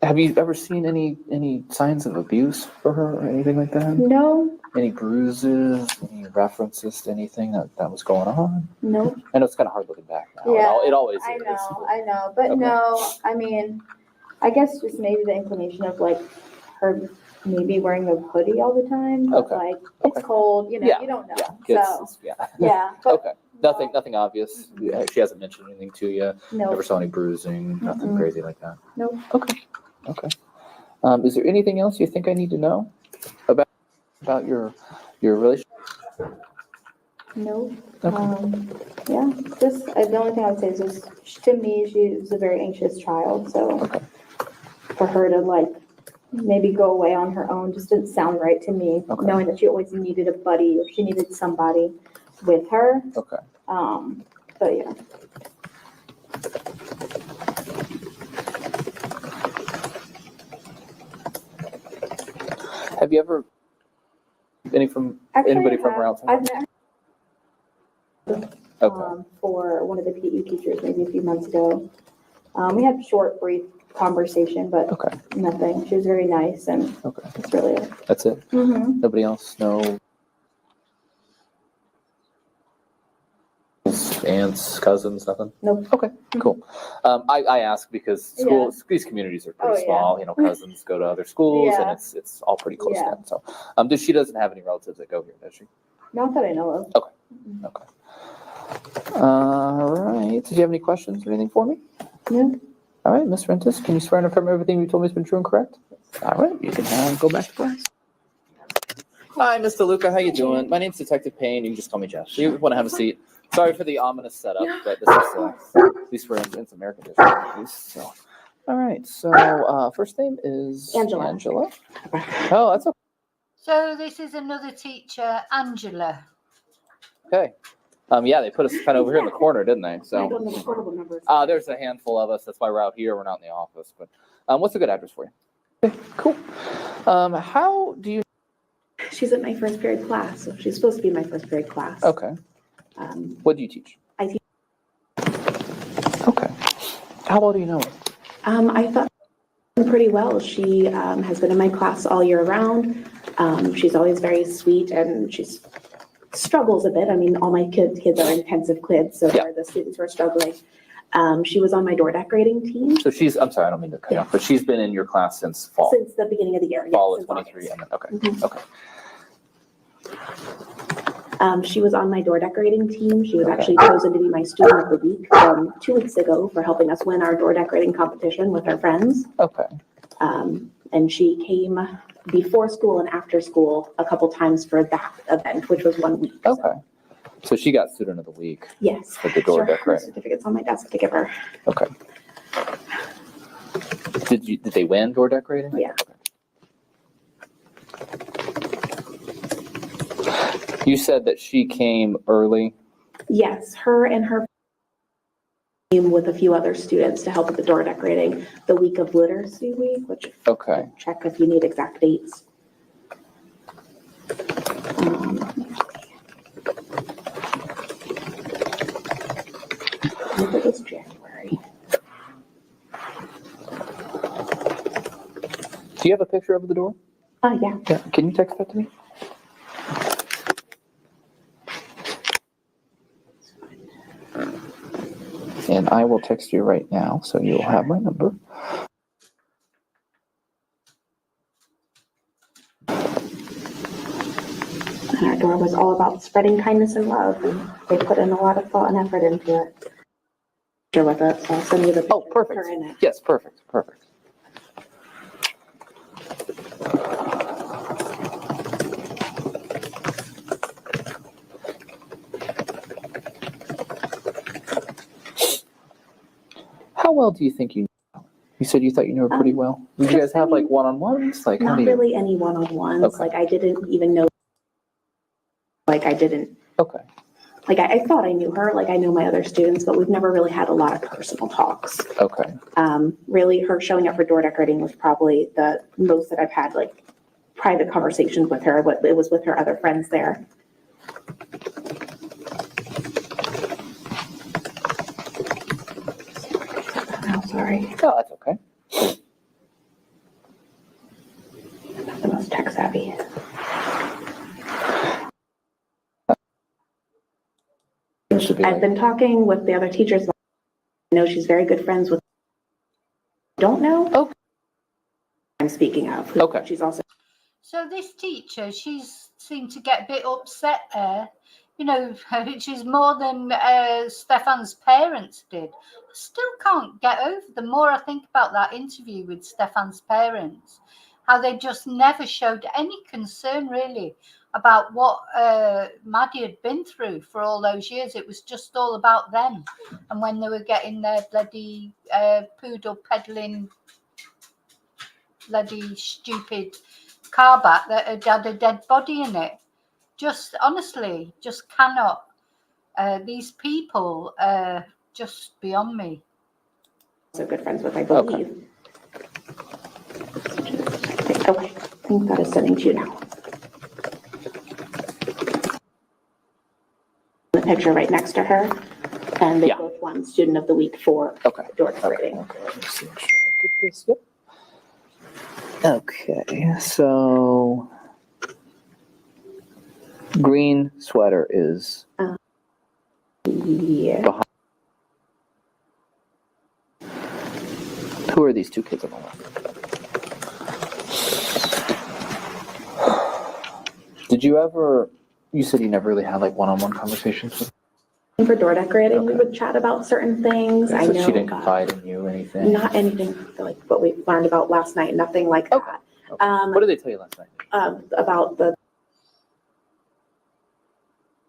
Have you ever seen any signs of abuse for her or anything like that? No. Any bruises? Any references to anything that was going on? No. I know it's kind of hard looking back now. Yeah, It always I is. know. But Okay. no, I mean, I guess just maybe the inclination of like her maybe wearing a hoodie all the time. But Okay. like it's cold, Yeah. you don't know. Yeah. So Yeah. yeah. But Okay. Nothing obvious. Yeah, she hasn't mentioned anything to you. no. Never saw any bruising. Nothing Mm-mm. crazy like that. Nope. Okay. Is there anything else you think I need to know about your relationship? No. Okay. Yeah. Just the only thing I would say is just to me, she was a very anxious child. So Okay. for her to like maybe go away on her own just didn't sound right to me. Okay. Knowing that she always needed a buddy or she needed somebody with her. Okay. But yeah. Have you ever anybody from around town? I've met her Okay. for one of the PE teachers maybe a few months ago. We had a short, brief conversation, but Okay. nothing. She was very nice, and Okay. that's really it. That's it. Mm-hmm. Nobody else? No aunts, cousins, nothing? Nope. Okay, cool. I ask because these communities are pretty Oh, yeah. small. Cousins go to other schools, Yeah. and it's all pretty close Yeah. knit. So, she doesn't have any relatives that go here, does she? Not that I know of. Okay. Mm-mm. Okay. All right. Did you have any questions or anything for me? No. All right, Ms. Rentis, can you swear and affirm everything you told me has been true and correct? All right, you can go back to class. Hi, Mr. Luca. How you doing? My name's Detective Payne. You can just call me Jeff. Do you want to have a seat? Sorry for the ominous setup, but this is at least we're in some air conditioning at least. So, all right. So, first name is Angela. Oh, that's okay. So this is another teacher, Angela. Okay. Yeah, they put us kind of over here in the corner, didn't they? I So, don't know the portable numbers. there's a handful of us. That's why we're out here. We're not in the office. But what's a good address for you? Okay, cool. How do you? She's in my first period class, so she's supposed to be in my first period class. Okay. What do you teach? I teach. Okay. How well do you know her? I thought pretty well. She has been in my class all year round. She's always very sweet, and she's struggles a bit. I mean, all my kids are intensive kids, so they're the students who are struggling. She was on my door decorating team. So I'm sorry, I don't mean to cut you off, but she's been in your class since fall. Since the beginning of the year. Fall yes, of 23. August. Okay. Mhm. Okay. She was on my door decorating team. She was Okay. actually chosen to be my student of the week 2 weeks ago for helping us win our door decorating competition with her friends. Okay. And she came before school and after school a couple times for that event, which was 1 week. So, Okay. So she got student of the week. yes. For the door Sure, her decorating. certificate's on my desk to give her. Okay. Did they win door decorating? Yeah. Okay. You said that she came early. Yes, her and her came with a few other students to help with the door decorating the week of Literacy Week, which Okay. check if you need exact dates. I think it was January. Do you have a picture of the door? Yeah. Yeah. Can you text that to me? And I will text you right now, so you'll have my number. And our door was all about spreading kindness and love, and they put in a lot of thought and effort into it. Sure with it, so I'll send you the picture Oh, perfect. of her in it. Yes, perfect. Perfect. How well do you think you know her? You said you thought you knew her pretty well. Did you guys have like one-on-ones? Like, how Not do you? really any one-on-ones. Okay. Like I didn't even know. Like I didn't. Okay. Like I thought I knew her. Like I know my other students, but we've never really had a lot of personal talks. Okay. Really, her showing up for door decorating was probably the most that I've had like private conversations with her. But it was with her other friends there. Oh, sorry. No, that's okay. Not the most tech savvy. This should be I've like, been talking with the other teachers. I know she's very good friends with. Don't know. Okay. I'm speaking of. Okay. She's also. So this teacher, she's seemed to get a bit upset there. You know, she's more than Stefan's parents did. I still can't get over. The more I think about that interview with Stefan's parents, how they just never showed any concern really about what Maddie had been through for all those years. It was just all about them. And when they were getting their bloody poodle peddling, bloody stupid car back that had a dead body in it. Just honestly, just cannot. These people are just beyond me. Also good friends with, I believe. Okay, I think that is sending to you now. The picture right next to her, and they Yeah. both won Student of the Week for okay. door decorating. Okay. Let me see. Make sure I get this. Yep. Okay. So, green sweater is Yeah. behind. Who are these two kids on the left? Did you ever? You said you never really had like one-on-one conversations with. For door decorating, we Okay. would chat about certain things. I So know she didn't confide in you or anything. not anything like what we learned about last night. Nothing like that. Okay. What did they tell you last night? About the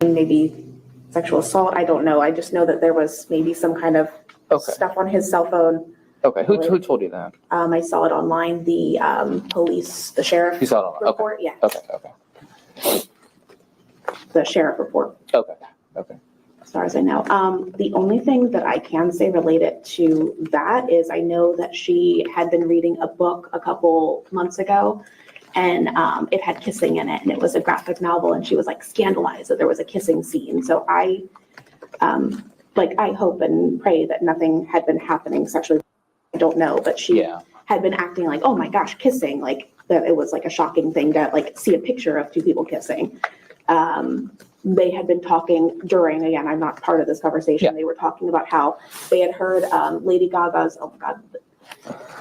maybe sexual assault. I don't know. I just know that there was maybe some kind of Okay. stuff on his cell phone Okay, who told you that? I saw it online, the the sheriff You saw it online, okay, report, yeah, okay, the sheriff report, okay. as far as I know. The only thing that I can say related to that is I know that she had been reading a book a couple months ago, and it had kissing in it, and it was a graphic novel, and she was like scandalized that there was a kissing scene. So I hope and pray that nothing had been happening sexually. I don't know, but she Yeah, had been acting like, oh my gosh, kissing, like that it was like a shocking thing to like see a picture of two people kissing. They had been talking during, again, I'm not part of this conversation. Yeah. They were talking about how they had heard Lady Gaga's, oh my God,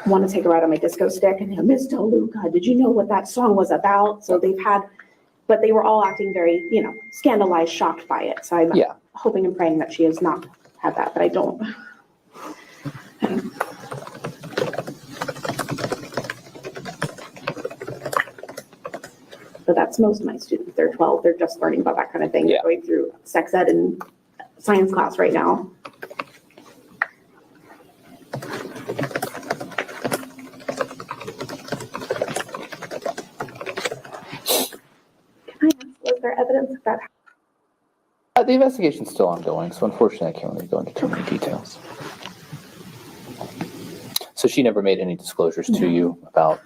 Want to Take a Ride on My Disco Stick, and Miss DeLuca, did you know what that song was about? So they've had, but they were all acting very, scandalized, shocked by it. So I'm yeah. hoping and praying that she has not had that, but I don't. But that's most of my students. They're 12. They're just learning about that kind of thing. Yeah. They're going through sex ed and science class right now. Can I ask, was there evidence of that? The investigation's still ongoing, so unfortunately I can't really go into too many details. So she never made any disclosures to you about,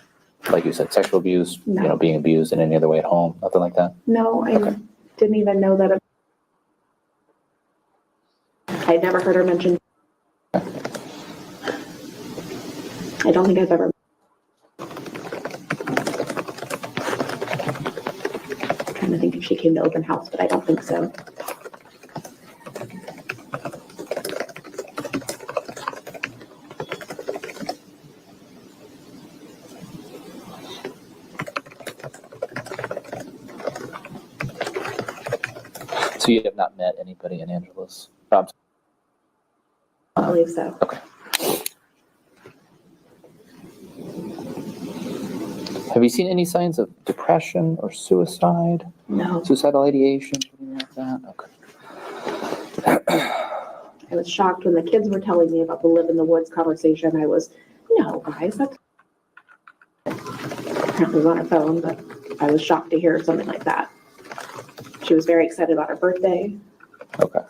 like you said, sexual abuse, No. being abused in any other way at home, nothing like that? No, I Okay. didn't even know that. I'd never heard her mention. I don't think I've ever. I'm trying to think if she came to open house, but I don't think so. So you have not met anybody in Angela's? I believe so. Okay. Have you seen any signs of depression or suicide? No, Suicidal ideation, anything like that? Okay. I was shocked when the kids were telling me about the live in the woods conversation. I was, no, guys, that's apparently was on her phone, but I was shocked to hear something like that. She was very excited about her birthday. Okay.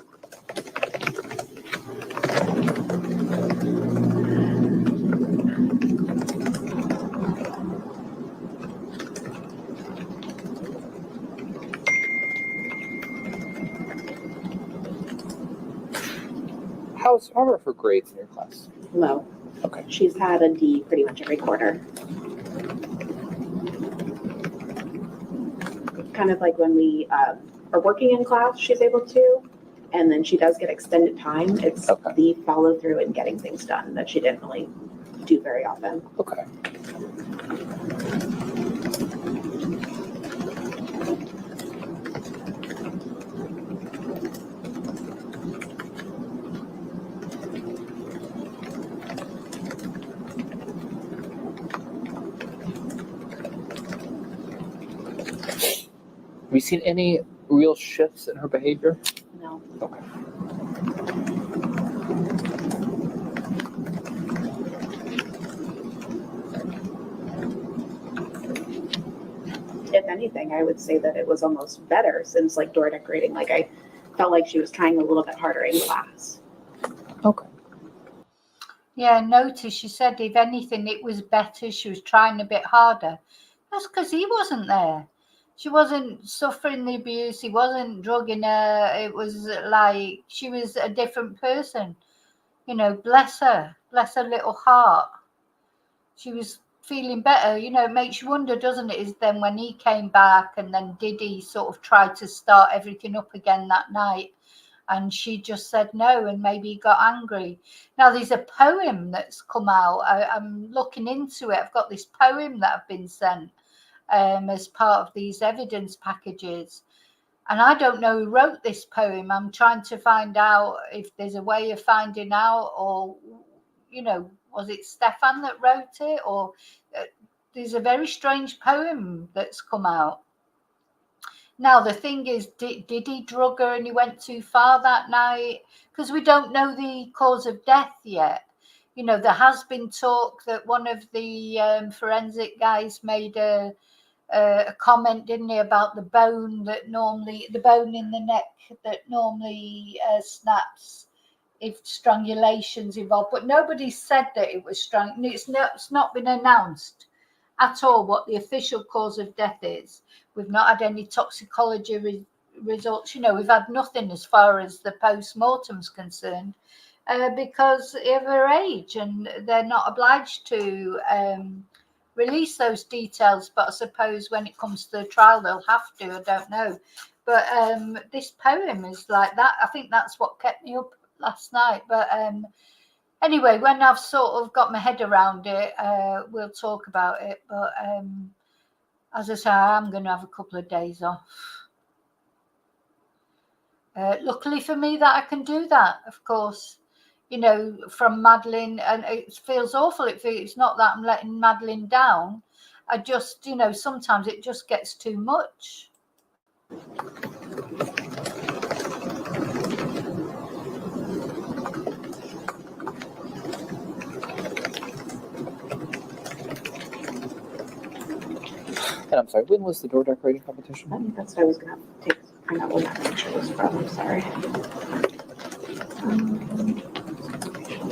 How are her grades in your class? Low. Okay. She's had a D pretty much every quarter. Kind of like when we are working in class, she's able to, and then she does get extended time. It's the follow through and getting things done that she didn't really do very often. Okay. Have you seen any real shifts in her behavior? No. Okay. If anything, I would say that it was almost better since like door decorating. Like I felt like she was trying a little bit harder in class. Okay. Yeah, notice she said if anything it was better. She was trying a bit harder. That's because he wasn't there. She wasn't suffering the abuse. He wasn't drugging her. It was like she was a different person. Bless her little heart. She was feeling better. It makes you wonder, doesn't it, is then when he came back and then Diddy sort of tried to start everything up again that night and she just said no and maybe he got angry. Now there's a poem that's come out. I'm looking into it. I've got this poem that I've been sent as part of these evidence packages. And I don't know who wrote this poem. I'm trying to find out if there's a way of finding out, or, was it Stefan that wrote it? Or there's a very strange poem that's come out. Now, the thing is, did he drug her and he went too far that night? Because we don't know the cause of death yet. there has been talk that one of the forensic guys made a comment, didn't he, about the bone in the neck that normally snaps if strangulation's involved. But nobody said that it was it's not been announced at all what the official cause of death is. We've not had any toxicology results. We've had nothing as far as the post-mortem's concerned, because of her age, and they're not obliged to release those details. But I suppose when it comes to the trial, they'll have to. I don't know. But this poem is like that. I think that's what kept me up last night. But anyway, when I've sort of got my head around it, we'll talk about it. But as I say, I'm going to have a couple of days off. Luckily for me that I can do that, of course, from Madeleine, and it feels awful. It's not that I'm letting Madeleine down. I just, sometimes it just gets too much. And I'm sorry, when was the door decorating competition? I think that's what I was gonna find out where that picture was from. I'm sorry.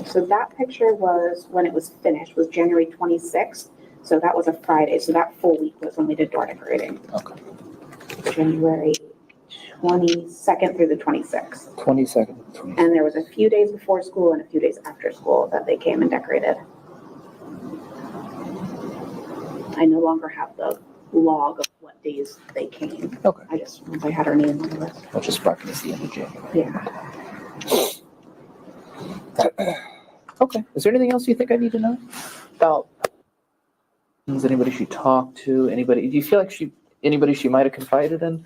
So that picture was when it was finished, was January 26th. So that was a Friday. So that full week was when we did door decorating. Okay. January 22nd through the 26th. 22nd. And there was a few days before school and a few days after school that they came and decorated. I no longer have the log of what days they came. Okay. I had her name on the list. I'll just mark it as the end of January. Yeah. Okay. Is there anything else you think I need to know about anybody she talked to? Anybody? Do you feel like anybody she might have confided in?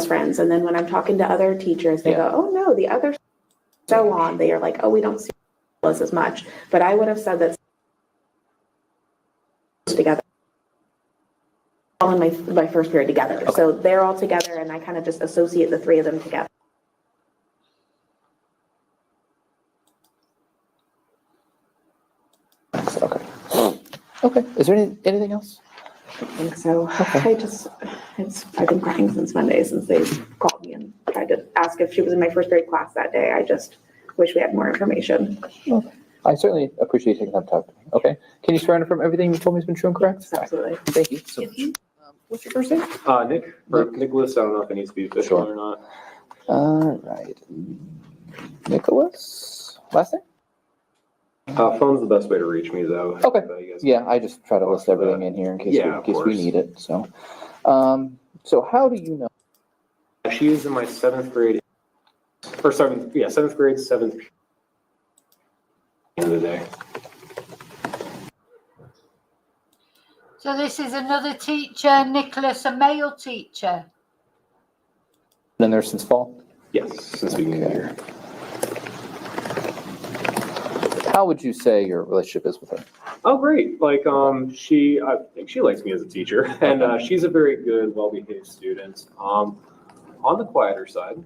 Friends, and then when I'm talking to other teachers, they go, "Oh no, the other so on." They are like, "Oh, we don't see us as much." But I would have said that together, all in my first period together. Okay. So they're all together, and I kind of just associate the three of them together. Okay. Okay. Is there anything else? I think so. Okay. I've been crying since Monday, since they called me and tried to ask if she was in my first grade class that day. I just wish we had more information. Okay. I certainly appreciate you taking time to talk to me. Okay. Can you swear in from everything you told me has been true and correct? Yes, absolutely. Thank you so much. What's your first name? Nick. Or Nicholas. I don't know if it needs to be official or not. All right. Nicholas. Last name? Phone's the best way to reach me, though. Okay. Yeah, I just try to list everything in here in case we need it. So, so how do you know? She is in my seventh grade, seventh grade, seventh period of the day. So this is another teacher, Nicholas, a male teacher. Been there since fall? Yes, since the beginning of the year. How would you say your relationship is with her? Oh, great. Like, I think she likes me as a teacher, and she's a very good, well-behaved student. On the quieter side,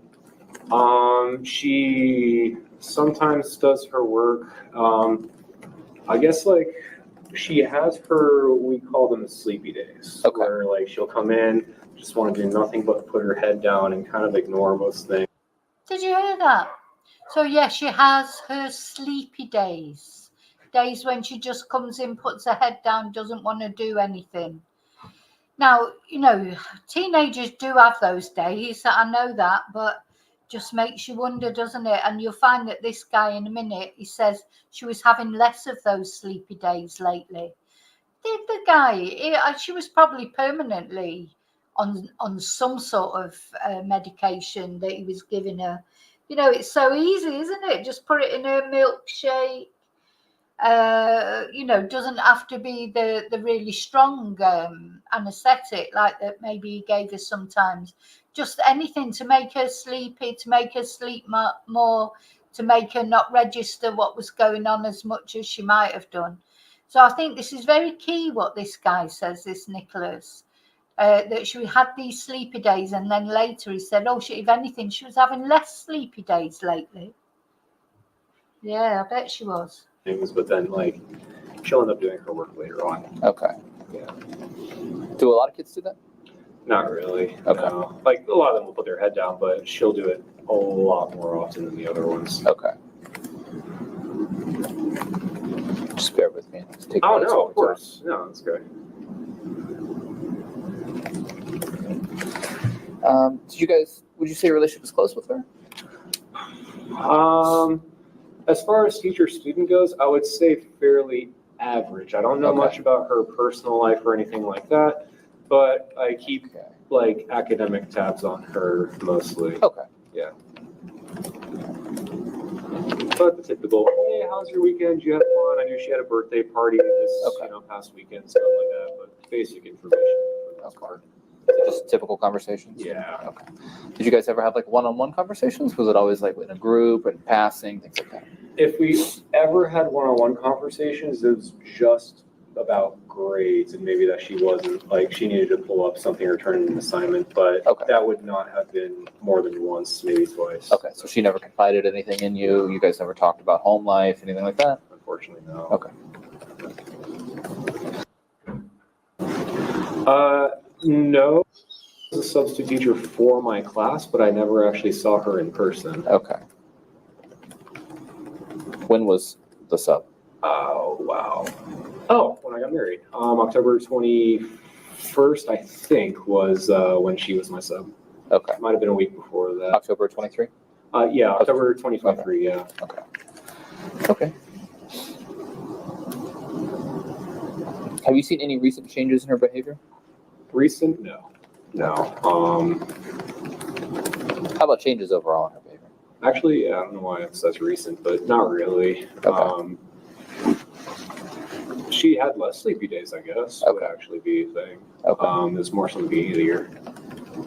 she sometimes does her work. I guess, like, she has we call them sleepy days, where, like, she'll come in, just want to do nothing but put her head down and kind of ignore most things. Did you hear that? So yes, she has her sleepy days when she just comes in, puts her head down, doesn't want to do anything. Now, teenagers do have those days, I know that, but just makes you wonder, doesn't it? And you'll find that this guy in a minute, he says she was having less of those sleepy days lately. The guy, she was probably permanently on some sort of medication that he was giving her. It's so easy, isn't it? Just put it in a milkshake. Doesn't have to be the really strong anesthetic like that maybe he gave her sometimes. Just anything to make her sleepy, to make her sleep more, to make her not register what was going on as much as she might have done. So I think this is very key what this guy says, this Nicholas. That she had these sleepy days, and then later he said, if anything, she was having less sleepy days lately. Yeah, I bet she was. things, but then like she'll end up doing her work later on. Okay. Yeah. Do a lot of kids do that? Not really. Okay. No. Like a lot of them will put their head down, but she'll do it a lot more often than the other ones. Okay. Just bear with me. Let's take Oh notes no, while of we're course. No, that's good. talking. Would you say your relationship is close with her? As far as teacher-student goes, I would say fairly average. I don't know Okay. much about her personal life or anything like that, but I keep Okay. like academic tabs on her mostly. Okay. But the typical, hey, how's your weekend? Did you have fun? I knew she had a birthday party this past weekend, stuff like that. But basic information for the most part. Just typical conversations? Yeah. Okay. Did you guys ever have like one-on-one conversations? Was it always like in a group and passing, things like that? If we ever had one-on-one conversations, it was just about grades and maybe that she wasn't, like, she needed to pull up something or turn in an assignment, but Okay. that would not have been more than once, maybe twice. Okay, so she never confided anything in you? You guys never talked about home life, anything like that? Unfortunately, no. Okay. No. I was a substitute teacher for my class, but I never actually saw her in person. Okay. When was the sub? Oh, wow. Oh, when I got married. October 21st, I think, was when she was my sub. Okay. Might have been a week before that. October 23? Yeah, October 2023, yeah. Okay. Okay. Have you seen any recent changes in her behavior? Recent? No. No. How about changes overall in her behavior? Actually, yeah, I don't know why it says recent, but not really. Okay. She had less sleepy days, I guess, would actually be a thing. Okay. It was more so in the beginning of the year.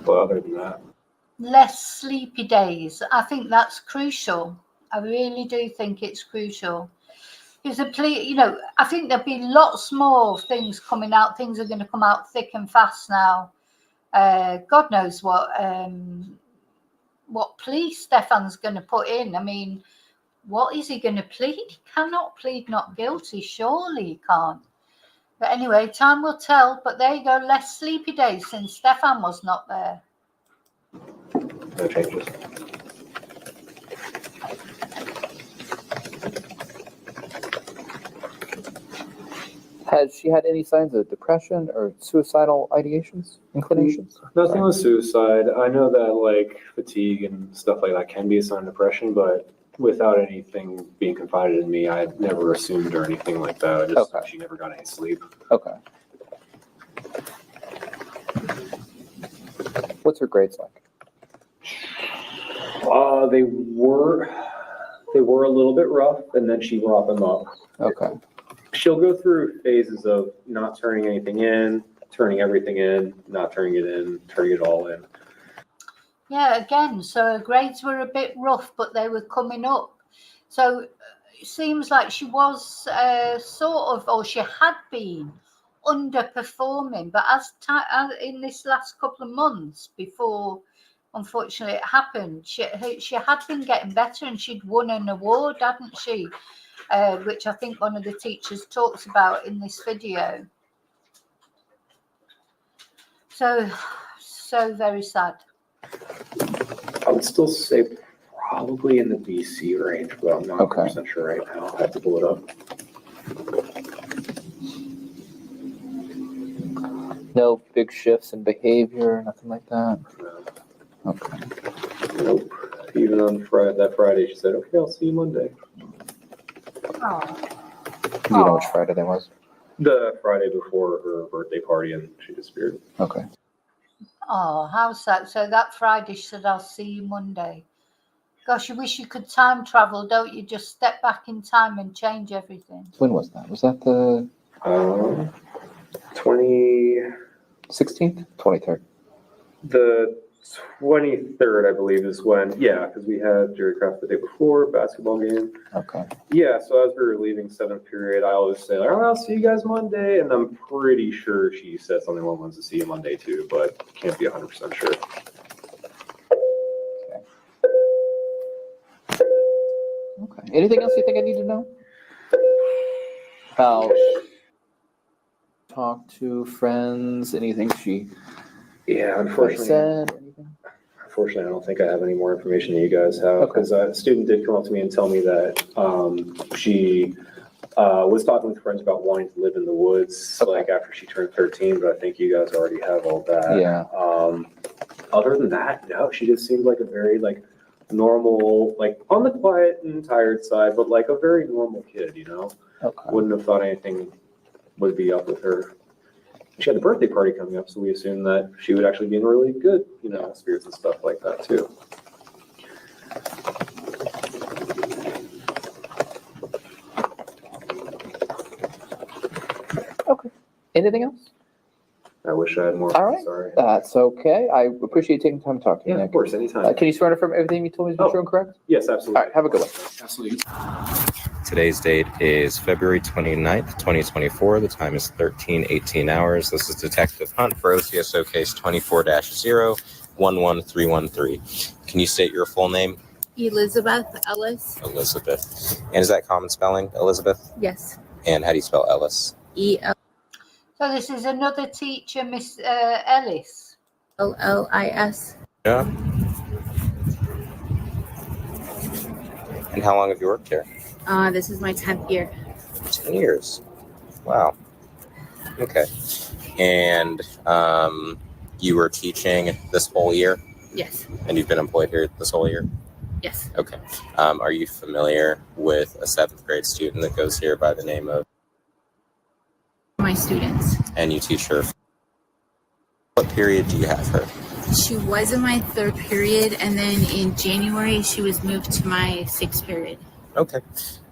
But other than that. Less sleepy days. I think that's crucial. I really do think it's crucial. Because I think there'll be lots more things coming out. Things are going to come out thick and fast now. God knows what plea Stefan's going to put in. I mean, what is he going to plead? He cannot plead not guilty. Surely he can't. But anyway, time will tell. But there you go. Less sleepy days since Stefan was not there. No changes. Has she had any signs of depression or suicidal ideations, inclinations? Nothing with suicide. I know that like fatigue and stuff like that can be a sign of depression, but without anything being confided in me, I never assumed or anything like that. I just she never got any sleep. Okay. What's her grades like? They were a little bit rough, and then she brought them up. Okay. She'll go through phases of not turning anything in, turning everything in, not turning it in, turning it all in. Yeah, again, so her grades were a bit rough, but they were coming up. So it seems like she was she had been underperforming, but as in this last couple of months before, unfortunately, it happened, she had been getting better, and she'd won an award, hadn't she? Which I think one of the teachers talks about in this video. So very sad. I would still say probably in the BC range, but I'm not 100% sure right now. I have to pull it up. No big shifts in behavior, nothing like that? No. Okay. Nope. Even on that Friday, she said, okay, I'll see you Monday. Oh. Do you know which Friday that was? The Friday before her birthday party, and she disappeared. Okay. Oh, how's that? So that Friday she said, I'll see you Monday. Gosh, you wish you could time travel, don't you? Just step back in time and change everything. When was that? Was that the 16th? 23rd. The 23rd, I believe, is when, because we had Jerry Craft the day before, basketball game. Okay. Yeah, so as we were leaving 7th period, I always say, like, I'll see you guys Monday. And I'm pretty sure she said something along wants to see you Monday too, but can't be 100% sure. Okay. Okay. Anything else you think I need to know? About talk to friends, anything she Yeah, said? Anything? unfortunately, I don't think I have any more information that you guys have, Okay. because a student did come up to me and tell me that she was talking with friends about wanting to live in the woods, Okay. like after she turned 13, but I think you guys already have all that. Yeah. Other than that, no, she just seemed like a very like normal, like on the quiet and tired side, but like a very normal kid, you know? Okay. Wouldn't have thought anything would be up with her. She had the birthday party coming up, so we assumed that she would actually be in really good, you know, spirits and stuff like that too. Okay. Anything else? I wish I had more. All right. Sorry. That's okay. I appreciate you taking time to talk to me, Yeah, Nick. of course, anytime. Can you swear to affirm everything you told me has been true and correct? Yes, All absolutely. right. Have a good one. Absolutely. Today's date is February 29th, 2024. The time is 13:18 hours. This is Detective Hunt for OCSO case 24-0-11313. Can you state your full name? Elizabeth Ellis. Elizabeth. And is that common spelling, Elizabeth? Yes. And how do you spell Ellis? ELLIS. So this is another teacher, Miss Ellis. Yeah. And how long have you worked here? This is my 10th year. 10 years. Wow. Okay. And you were teaching this whole year? Yes. And you've been employed here this whole year? Yes. Okay. Are you familiar with a 7th grade student that goes here by the name of? My students. And you teach her? What period do you have her? She was in my 3rd period, and then in January she was moved to my 6th period. Okay.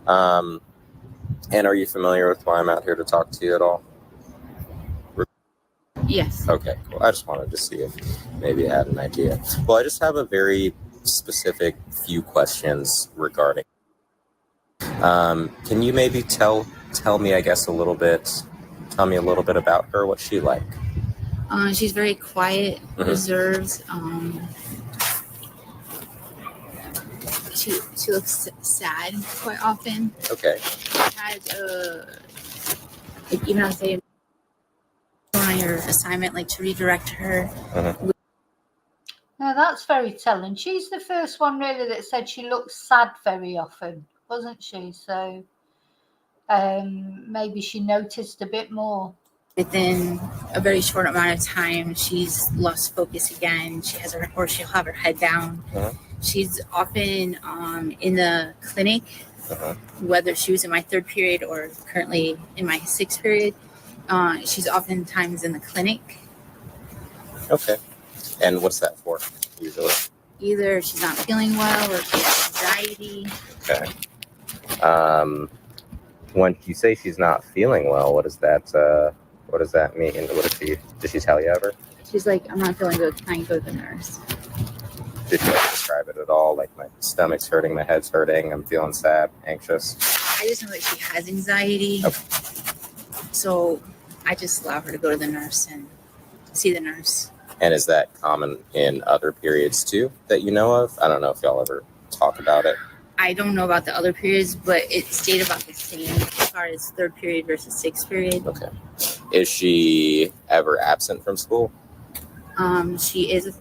And are you familiar with why I'm out here to talk to you at all? Yes. Okay, cool. I just wanted to see if maybe you had an idea. Well, I just have a very specific few questions regarding. Can you maybe tell me, I guess, tell me a little bit about her, what she like? She's very quiet, reserved. She looks sad quite often. Okay. Had like even on say on your assignment, like to redirect her. Now that's very telling. She's the first one really that said she looks sad very often, wasn't she? So maybe she noticed a bit more. Within a very short amount of time, she's lost focus again. She'll have her head down. She's often in the clinic, whether she was in my 3rd period or currently in my 6th period. She's oftentimes in the clinic. Okay. And what's that for, usually? Either she's not feeling well or she has anxiety. Okay. When you say she's not feeling well, what does that mean? Did she tell you ever? She's like, I'm not feeling good. Can I go to the nurse? Did you describe it at all? Like, my stomach's hurting, my head's hurting, I'm feeling sad, anxious? I just know that she has anxiety. Okay. So I just allow her to go to the nurse and see the nurse. And is that common in other periods too that you know of? I don't know if y'all ever talk about it. I don't know about the other periods, but it stayed about the same as far as 3rd period versus 6th period. Okay. Is she ever absent from school? She is.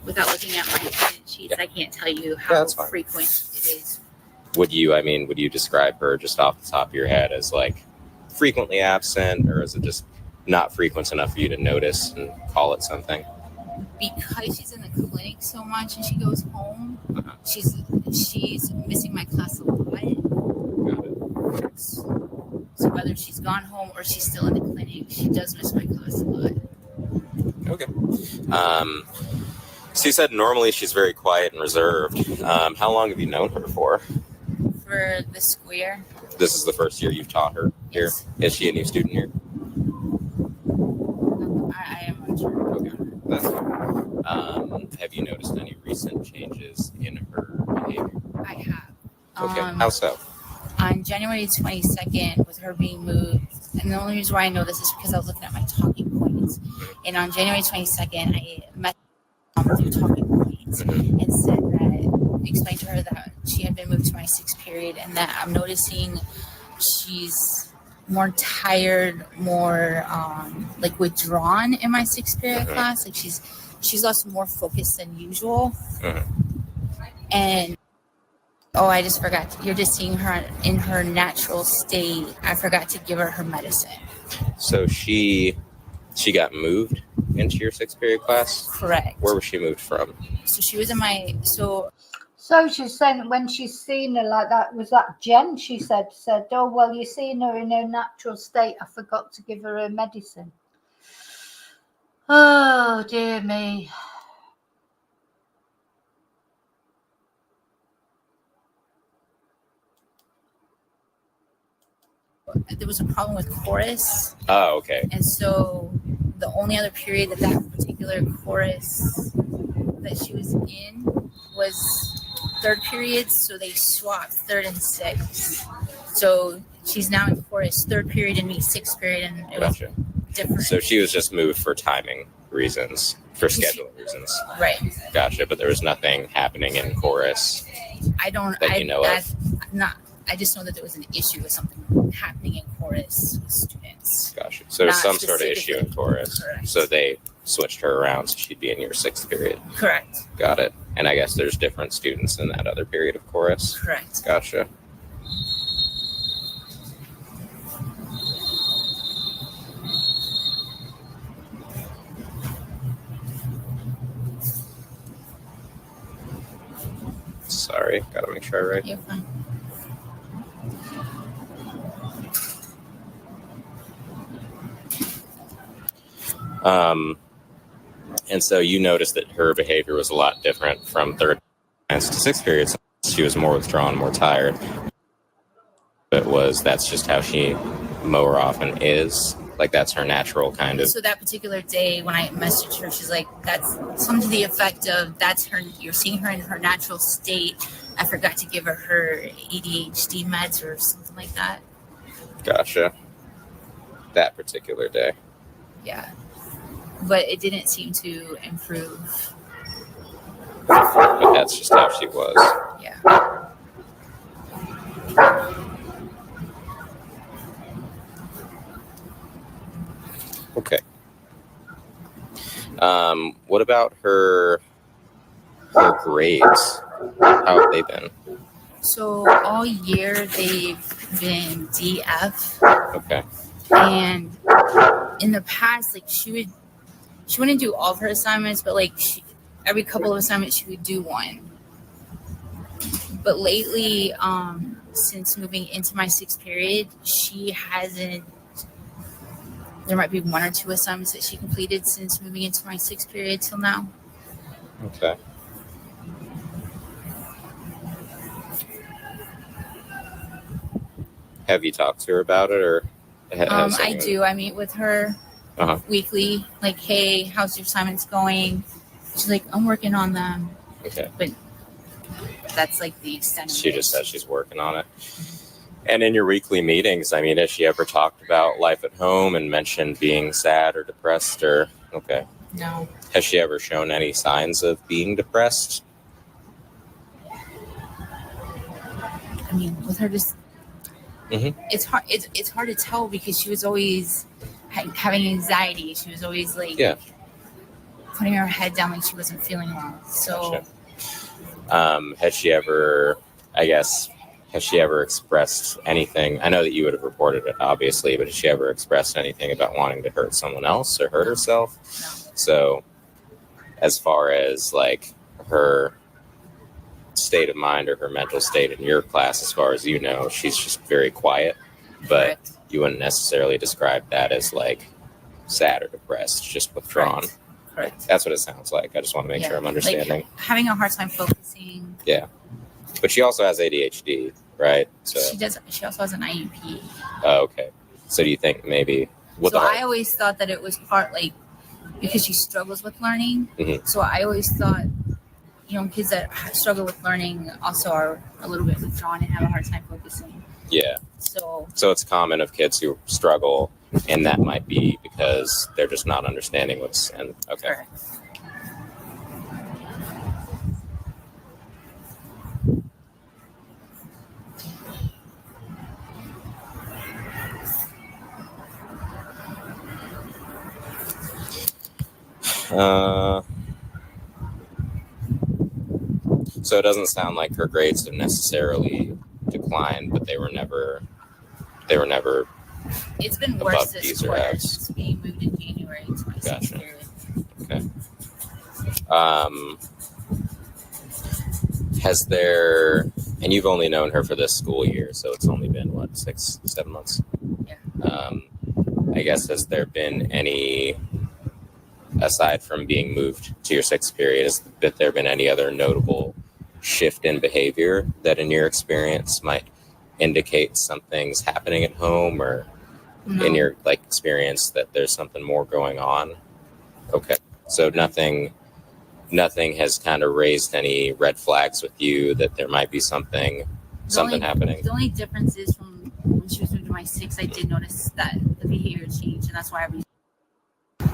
Without looking at my attendance sheets, I can't tell you how frequent it is. Would you describe her just off the top of your head as like frequently absent, or is it just not frequent enough for you to notice and call it something? Because she's in the clinic so much and she goes home, she's missing my class a lot. Got it. So whether she's gone home or she's still in the clinic, she does miss my class a lot. Okay. So you said normally she's very quiet and reserved. How long have you known her for? For the school year. This is the first year you've taught her here? Yes. Is she a new student here? I am unsure. Okay, that's fine. Have you noticed any recent changes in her behavior? I have. Okay, how so? On January 22nd, with her being moved, and the only reason why I know this is because I was looking at my talking points. And on January 22nd, I met through talking points and said that explained to her that she had been moved to my 6th period and that I'm noticing she's more tired, more like withdrawn in my 6th period class. Like she's lost more focus than usual. And I just forgot. You're just seeing her in her natural state. I forgot to give her medicine. So she got moved into your 6th period class? Correct. Where was she moved from? So she was in my So she's saying when she's seen her like that, was that Jen? She said, oh, well, you're seeing her in her natural state. I forgot to give her medicine. Oh, dear me. there was a problem with chorus. Oh, okay. And so the only other period that particular chorus that she was in was 3rd period. So they swapped 3rd and 6th. So she's now in chorus 3rd period and me 6th period. And it was different. So she was just moved for timing reasons, for scheduling reasons. Right. Gotcha. But there was nothing happening in chorus. I just know that there was an issue with something happening in chorus with students. Gotcha. So there's some sort of issue in chorus. Correct. So they switched her around so she'd be in your 6th period. Correct. Got it. And I guess there's different students in that other period of chorus. Correct. Gotcha. Sorry, gotta make sure I write. You're fine. And so you noticed that her behavior was a lot different from 3rd to 6th periods. She was more withdrawn, more tired. That's just how she more often is. Like that's her natural kind of. So that particular day when I messaged her, she's like, that's something to the effect of, that's her, you're seeing her in her natural state. I forgot to give her ADHD meds or something like that. Gotcha. That particular day. Yeah. But it didn't seem to improve. But that's just how she was. Yeah. Okay. What about her grades? How have they been? So all year they've been DF. Okay. And in the past, like she wouldn't do all of her assignments, but like every couple of assignments she would do one. But lately, since moving into my 6th period, she hasn't. There might be 1 or 2 assignments that she completed since moving into my 6th period till now. Okay. Have you talked to her about it, or? I do. I meet with her weekly. Like, hey, how's your assignments going? She's like, I'm working on them. Okay. But that's like the extent of She it. just says she's working on it. And in your weekly meetings, I mean, has she ever talked about life at home and mentioned being sad or depressed or, okay. No. Has she ever shown any signs of being depressed? I mean, with her just, Mm-hmm. it's hard. It's hard to tell because she was always having anxiety. She was always like putting her head down like she wasn't feeling well. So, gotcha. Has she ever expressed anything? I know that you would have reported it, obviously, but has she ever expressed anything about wanting to hurt someone else or hurt herself? No. So, as far as like her state of mind or her mental state in your class, as far as you know, she's just very quiet, but Correct. You wouldn't necessarily describe that as like sad or depressed, just withdrawn. Correct. That's what it sounds like. I just want to make sure I'm understanding. Like having a hard time focusing. Yeah. But she also has ADHD, right? So She does. She also has an IEP. Oh, okay. So do you think maybe I always thought that it was part like because she struggles with learning. Mhm. So I always thought, kids that struggle with learning also are a little bit withdrawn and have a hard time focusing. Yeah. So it's common of kids who struggle, and that might be because they're just not understanding okay. Correct. So it doesn't sound like her grades have necessarily declined, but they were never. It's been Above worse this D's or quarter F's. since we moved in January to my sixth Gotcha. period. Okay. Has there, and you've only known her for this school year, so it's only been what, 6-7 months? Yeah. I guess, has there been any, aside from being moved to your sixth period, has there been any other notable shift in behavior that in your experience might indicate something's happening at home, or No. in your like experience that there's something more going on? Okay. So nothing has kind of raised any red flags with you that there might be something happening. The only difference is from when she was moved to my sixth, I did notice that the behavior changed, and that's why I was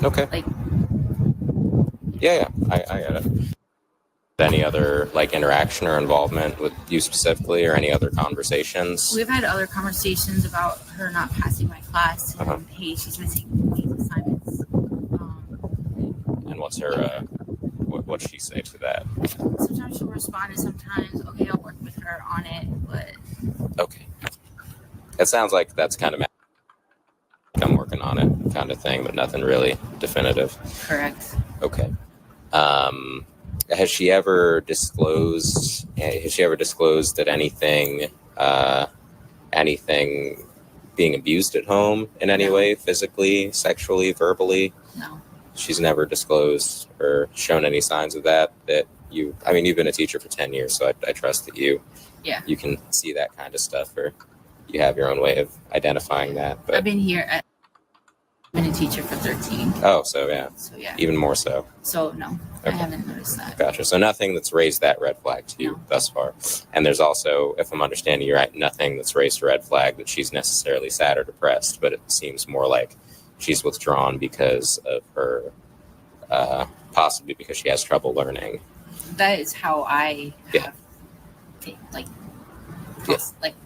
Okay. like, Yeah, I get it. Any other like interaction or involvement with you specifically, or any other conversations? we've had other conversations about her not passing my class, and hey, she's missing these assignments. And what's her what'd she say to that? Sometimes she'll respond, and sometimes, okay, I'll work with her on it, but Okay. It sounds like that's kind of I'm working on it kind of thing, but nothing really definitive. correct. Okay. Has she ever disclosed that anything being abused at home in any way, physically, sexually, verbally? No. She's never disclosed or shown any signs of that you've been a teacher for 10 years, so I trust that you can see that kind of stuff, or you have your own way of identifying that. But I've been a teacher for 13. Oh, so yeah. So yeah. Even more so. So no, I Okay. haven't noticed that. Gotcha. So nothing that's raised that red flag to you thus far. And there's also, if I'm understanding you right, nothing that's raised a red flag that she's necessarily sad or depressed, but it seems more like she's withdrawn because of her, possibly because she has trouble learning. That is how I have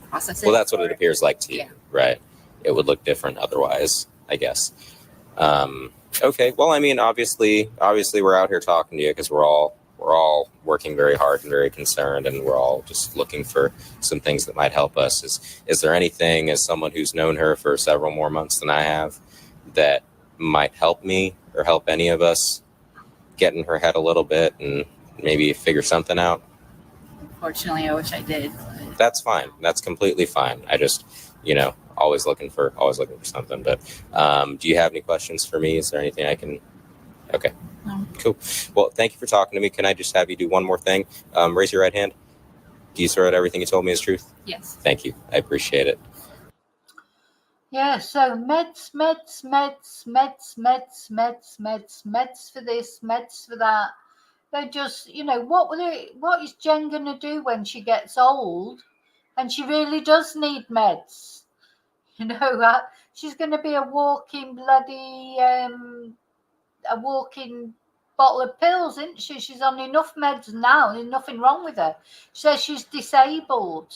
process it. Well, that's what it appears like to you, Yeah. right? It would look different otherwise, I guess. Okay. Well, I mean, obviously we're out here talking to you because we're all working very hard and very concerned, and we're all just looking for some things that might help us. Is there anything, as someone who's known her for several more months than I have, that might help me or help any of us get in her head a little bit and maybe figure something out? Unfortunately, I wish I did. But That's fine. That's completely fine. I just, always looking for something. But do you have any questions for me? Is there anything I can? Okay. No. Cool. Well, thank you for talking to me. Can I just have you do one more thing? Raise your right hand. Do you swear that everything you told me is truth? Yes. Thank you. I appreciate it. Yeah, so meds for this, meds for that. They just, what is Jen going to do when she gets old and she really does need meds? She's going to be a walking bloody, a walking bottle of pills, isn't she? She's on enough meds now. There's nothing wrong with her. She says she's disabled.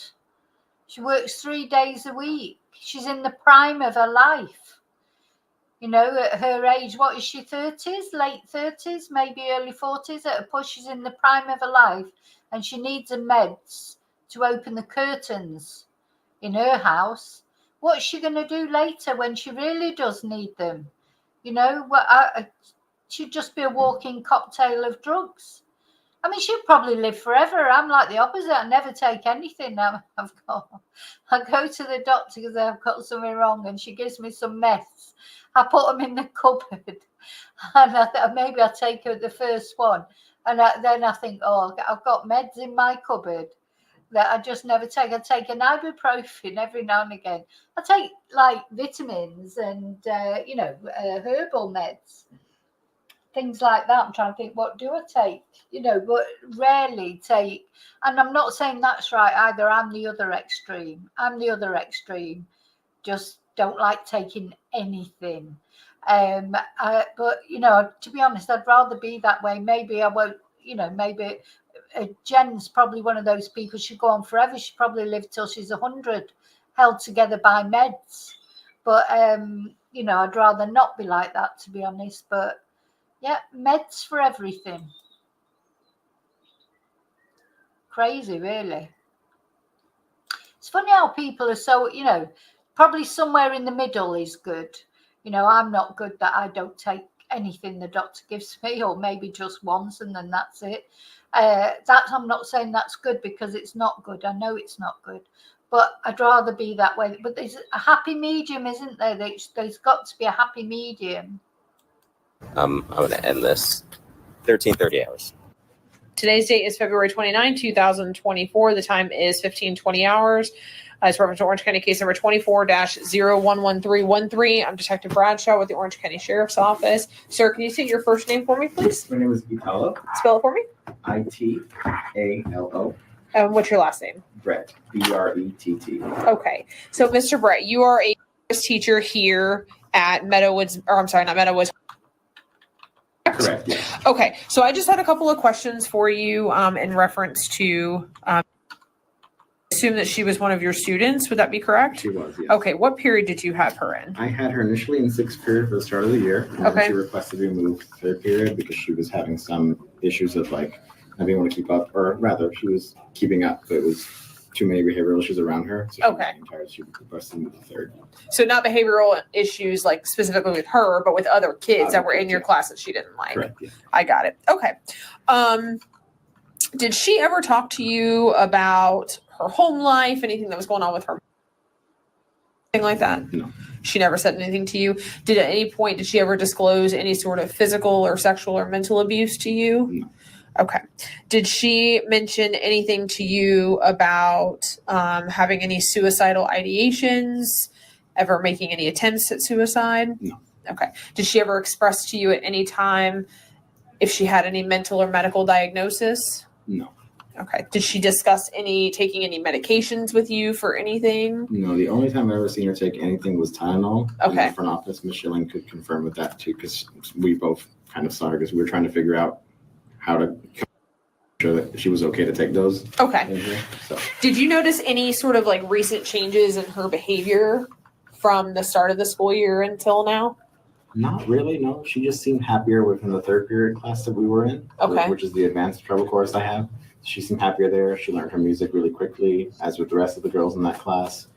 She works 3 days a week. She's in the prime of her life. At her age, what is she, 30s, late 30s, maybe early 40s? At a push, she's in the prime of her life, and she needs her meds to open the curtains in her house. What's she going to do later when she really does need them? She'd just be a walking cocktail of drugs. I mean, she'd probably live forever. I'm like the opposite. I never take anything now. I go to the doctor because I've got something wrong, and she gives me some meds. I put them in the cupboard, and maybe I take her the first one, and then I think, oh, I've got meds in my cupboard that I just never take. I take an ibuprofen every now and again. I take like vitamins and herbal meds. Things like that. I'm trying to think, what do I take? But rarely take. And I'm not saying that's right either. I'm the other extreme. Just don't like taking anything. But to be honest, I'd rather be that way. Maybe I won't. Maybe Jen's probably one of those people. She'd go on forever. She'd probably live till she's 100, held together by meds. But I'd rather not be like that, to be honest. But Yeah, meds for everything. Crazy, really. It's funny how people are so, probably somewhere in the middle is good. I'm not good that I don't take anything the doctor gives me, or maybe just once and then that's it. I'm not saying that's good, because it's not good. I know it's not good, but I'd rather be that way. But there's a happy medium, isn't there? There's got to be a happy medium. I'm going to end this. 13:30 hours. Today's date is February 29, 2024. The time is 15:20 hours. It's reference to Orange County case number 24-011313. I'm Detective Bradshaw with the Orange County Sheriff's Office. Sir, can you state your first name for me, please? My name is Italo. Spell it for me. Italo. What's your last name? Brett. Brett. Okay. So, Mr. Brett, you are a teacher here at Meadowwoods, or I'm sorry, not Meadowwoods. Correct. Yeah. Okay. So I just had a couple of questions for you in reference to assume that she was one of your students. Would that be correct? She was. Yes. Okay. What period did you have her in? I had her initially in 6th period for the start of the year. And Okay. then she requested to be moved to 3rd period because she was having some issues of like not being able to keep up, or rather, she was keeping up, but it was too many behavioral issues around her. So she Okay. was tired. She requested to move to 3rd. So not behavioral issues like specifically with her, but with other kids that were in your class that she didn't like. Correct. Yeah. I got it. Okay. Did she ever talk to you about her home life, anything that was going on with her? Anything like that? No. She never said anything to you? Did at any point, did she ever disclose any sort of physical or sexual or mental abuse to you? No. Okay. Did she mention anything to you about having any suicidal ideations, ever making any attempts at suicide? No. Okay. Did she ever express to you at any time if she had any mental or medical diagnosis? No. Okay. Did she discuss taking any medications with you for anything? No. The only time I've ever seen her take anything was Tylenol. Okay. In the front office, Ms. Schilling could confirm with that too, because we both kind of saw her because we were trying to figure out how to make sure that she was okay to take those. Okay. In here, so. Did you notice any sort of like recent changes in her behavior from the start of the school year until now? Not really, no. She just seemed happier within the 3rd period class that we were in, Okay. which is the advanced treble course I have. She seemed happier there. She learned her music really quickly, as with the rest of the girls in that class.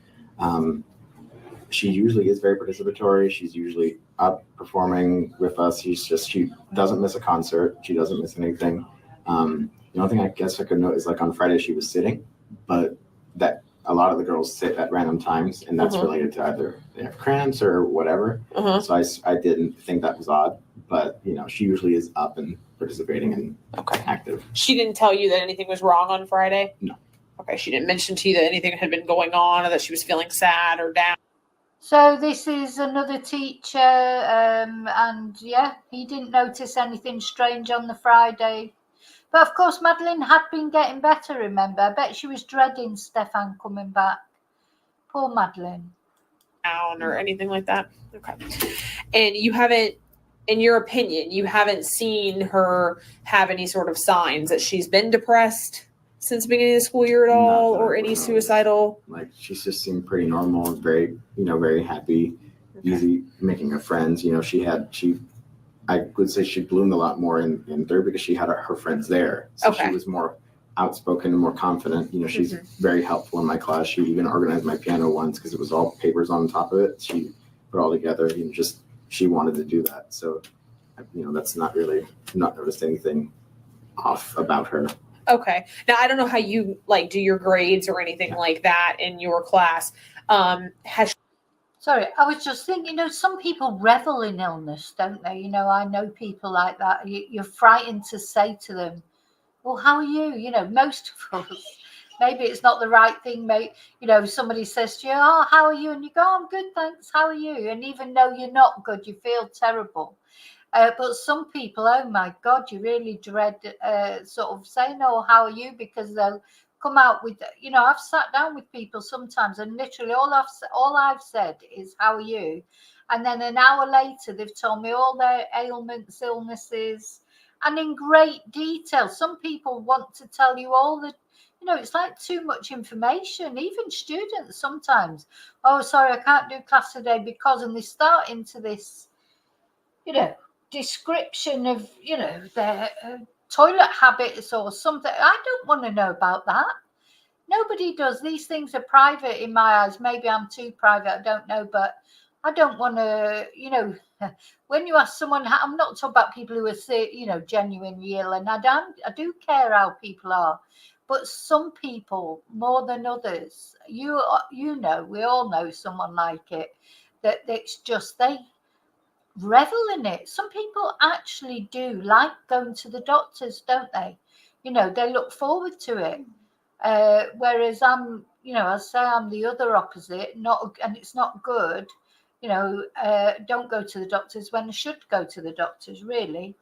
She usually is very participatory. She's usually up performing with us. She doesn't miss a concert. She doesn't miss anything. The only thing I guess I could note is like on Friday she was sitting, but that a lot of the girls sit at random times, and that's related to either they have cramps or whatever. So I didn't think that was odd, but she usually is up and participating and active. She didn't tell you that anything was wrong on Friday? No. Okay. She didn't mention to you that anything had been going on or that she was feeling sad or down? So this is another teacher, and yeah, he didn't notice anything strange on the Friday. But of course, Madeleine had been getting better, remember? I bet she was dreading Stefan coming back. Poor Madeleine. Down or anything like that? Okay. And you haven't, in your opinion, you haven't seen her have any sort of signs that she's been depressed since the beginning of the school year at all, or any suicidal? Like she just seemed pretty normal, very, very happy, easy making her friends. I would say she bloomed a lot more in 3rd because she had her friends there. So she was more outspoken and more confident. She's very helpful in my class. She even organized my piano once because it was all papers on top of it. She put it all together, she wanted to do that. So, that's not noticed anything off about her. Okay. Now, I don't know how you do your grades or anything like that in your class. Sorry, I was just thinking, some people revel in illness, don't they? I know people like that. You're frightened to say to them, well, how are you? Most of us, maybe it's not the right thing, mate. Somebody says to you, oh, how are you? And you go, I'm good, thanks. How are you? And even though you're not good, you feel terrible. But some people, oh my God, you really dread sort of saying, oh, how are you? Because they'll come out with, I've sat down with people sometimes and literally all I've said is, how are you? And then an hour later, they've told me all their ailments, illnesses, and in great detail. Some people want to tell you all the, it's like too much information. Even students sometimes, oh, sorry, I can't do class today because, and they start into this, description of, their toilet habits or something. I don't want to know about that. Nobody does. These things are private in my eyes. Maybe I'm too private, I don't know, but I don't want to, when you ask someone, I'm not talking about people who are, genuinely ill, and I do care how people are, but some people more than others, we all know someone like it, that it's just they revel in it. Some people actually do like going to the doctors, don't they? They look forward to it. Whereas I say I'm the other opposite, and it's not good. Don't go to the doctors when I should go to the doctors, really.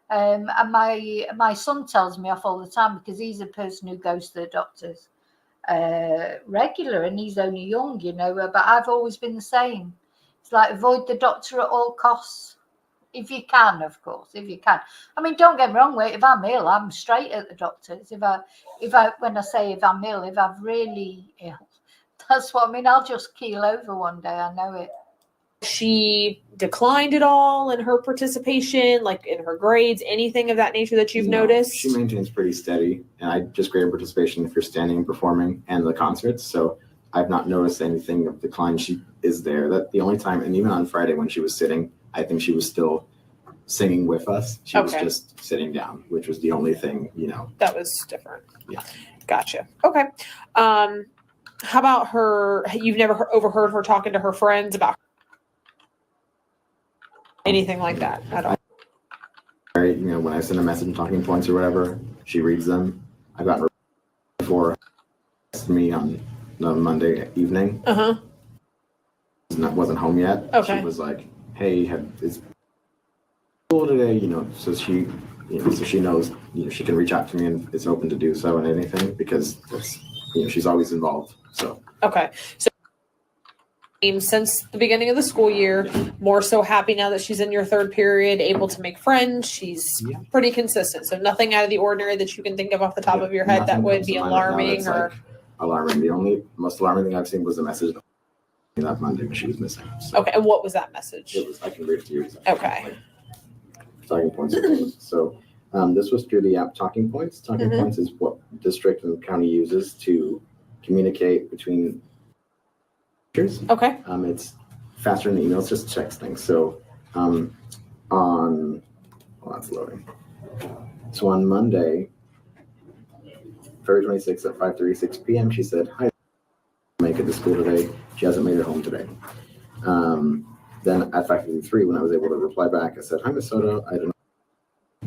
And my son tells me off all the time because he's a person who goes to the doctors regular, and he's only young, but I've always been the same. It's like avoid the doctor at all costs. If you can, of course, if you can. I mean, don't get me wrong, if I'm ill, I'm straight at the doctors. When I say if I'm ill, if I'm really ill, that's what I mean. I'll just keel over one day. I know it. She declined at all in her participation, like in her grades, anything of that nature that you've noticed? She maintains pretty steady, and I just grade her participation if you're standing and performing and the concerts. So I've not noticed anything of decline. She is there. That the only time, and even on Friday when she was sitting, I think she was still singing with us. She was just sitting down, which was the only thing, That was different. Yeah. Gotcha. Okay. How about her? You've never overheard her talking to her friends about anything like that at all? Right. When I send a message and talking points or whatever, she reads them. I got her before me on the Monday evening. Wasn't home yet. Okay. She was like, "Hey, is school today?" So she, so she knows, she can reach out to me and is open to do so and anything because she's always involved. So okay. So since the beginning of the school year, more so happy now that she's in your third period, able to make friends. She's pretty consistent. So nothing out of the ordinary that you can think of off the top of your head that would be alarming or alarming. The only most alarming thing I've seen was the message that Monday when she was missing. So okay, and what was that message? It was, I can read it to you exactly. Okay. Talking points. So this was through the app Talking Points. Talking Points is what the district and the county uses to communicate between teachers. Okay. It's faster than emails, just texting. So that's loading. So on Monday, February 26th at 5:36 p.m., she said, "Hi, make it to school today. She hasn't made it home today." Then at 5:53, when I was able to reply back, I said, "Hi, Miss Soto. I don't know.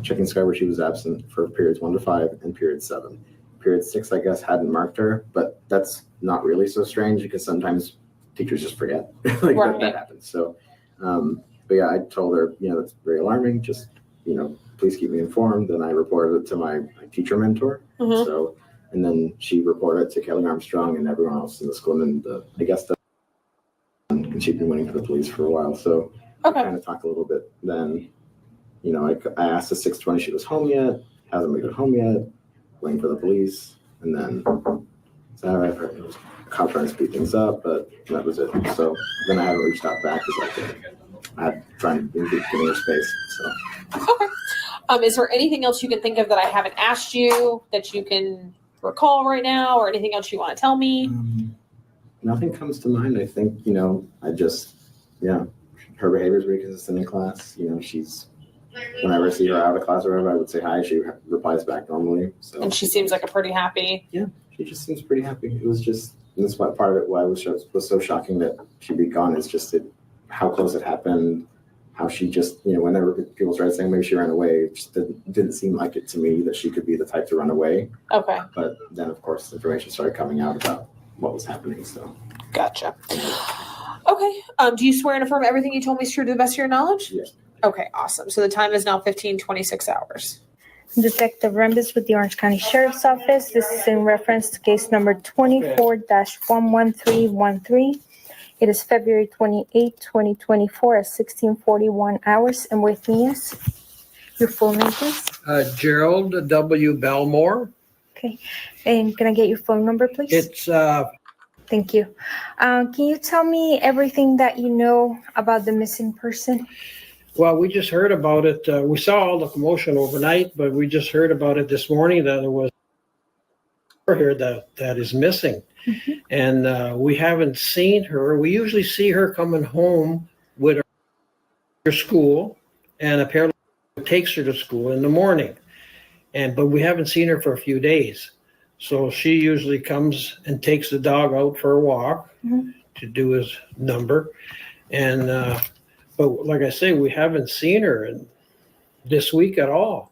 Checking Skyber, she was absent for periods 1 to 5 and period 7. Period 6, I guess, hadn't marked her, but that's not really so strange because sometimes teachers just forget. That happens. So, but yeah, I told her, that's very alarming. Just, please keep me informed. And I reported it to my teacher mentor. So, and then she reported it to Kelly Armstrong and everyone else in the school. And I guess and she'd been waiting for the police for a while. So I kind of talked a little bit. Then, I asked at 6:20 she was home yet. Hasn't made it home yet. Waiting for the police. And then, I've heard cop trying to speed things up, but that was it. So then I haven't reached out back because I had trying to give her space. So okay. Is there anything else you can think of that I haven't asked you that you can recall right now, or anything else you want to tell me? Nothing comes to mind. I think her behavior is very consistent in class. She's whenever I see her out of class or whatever, I would say hi. She replies back normally. So and she seems like a pretty happy. Yeah, she just seems pretty happy. It was just. That's what part of it why it was so shocking that she'd be gone is just how close it happened, how she just, whenever people started saying maybe she ran away, it just didn't seem like it to me that she could be the type to run away. Okay. But then, of course, information started coming out about what was happening, so. Gotcha. Okay. Do you swear and affirm everything you told me is true to the best of your knowledge? Yes. Okay, awesome. So the time is now 15:26 hours. Detective Rembis with the Orange County Sheriff's Office. This is in reference to case number 24-11313. It is February 28, 2024 at 16:41 hours. And with me is your full name, please. Gerald W. Belmore. Okay. And can I get your phone number, please? It's Thank you. Can you tell me everything that you know about the missing person? Well, we just heard about it. We saw all the commotion overnight, but we just heard about it this morning that there was here that is missing. Mm-hmm. And we haven't seen her. We usually see her coming home with her school, and apparently it takes her to school in the morning. But we haven't seen her for a few days. So she usually comes and takes the dog out for a walk to do his number. And but like I say, we haven't seen her this week at all.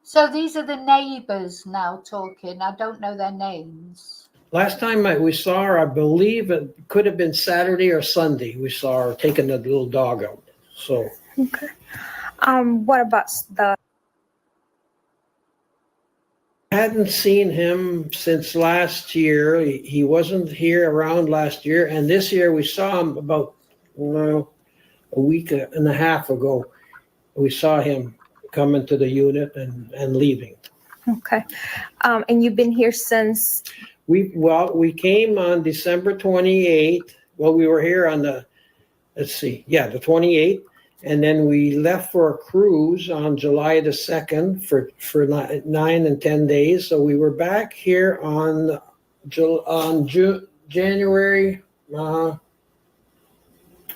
So these are the neighbours now talking. I don't know their names. Last time we saw her, I believe it could have been Saturday or Sunday. We saw her taking the little dog out. So Okay. What about the? I hadn't seen him since last year. He wasn't here around last year, and this year we saw him about a week and a half ago. We saw him coming to the unit and leaving. Okay. And you've been here since? We came on December 28th. Well, we were here on the 28th. And then we left for a cruise on July the 2nd for 9 and 10 days. So we were back here on January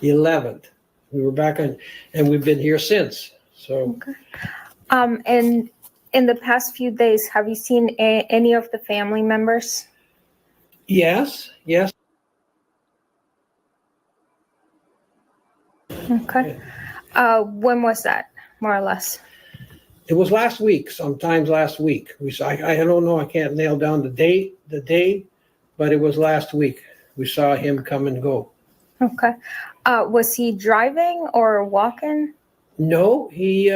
11th. We were back on, and we've been here since. So. Okay. And in the past few days, have you seen any of the family members? Yes. Okay. When was that, more or less? It was last week, sometimes last week. I don't know, I can't nail down the date, but it was last week. We saw him come and go. Okay. Was he driving or walking? No, he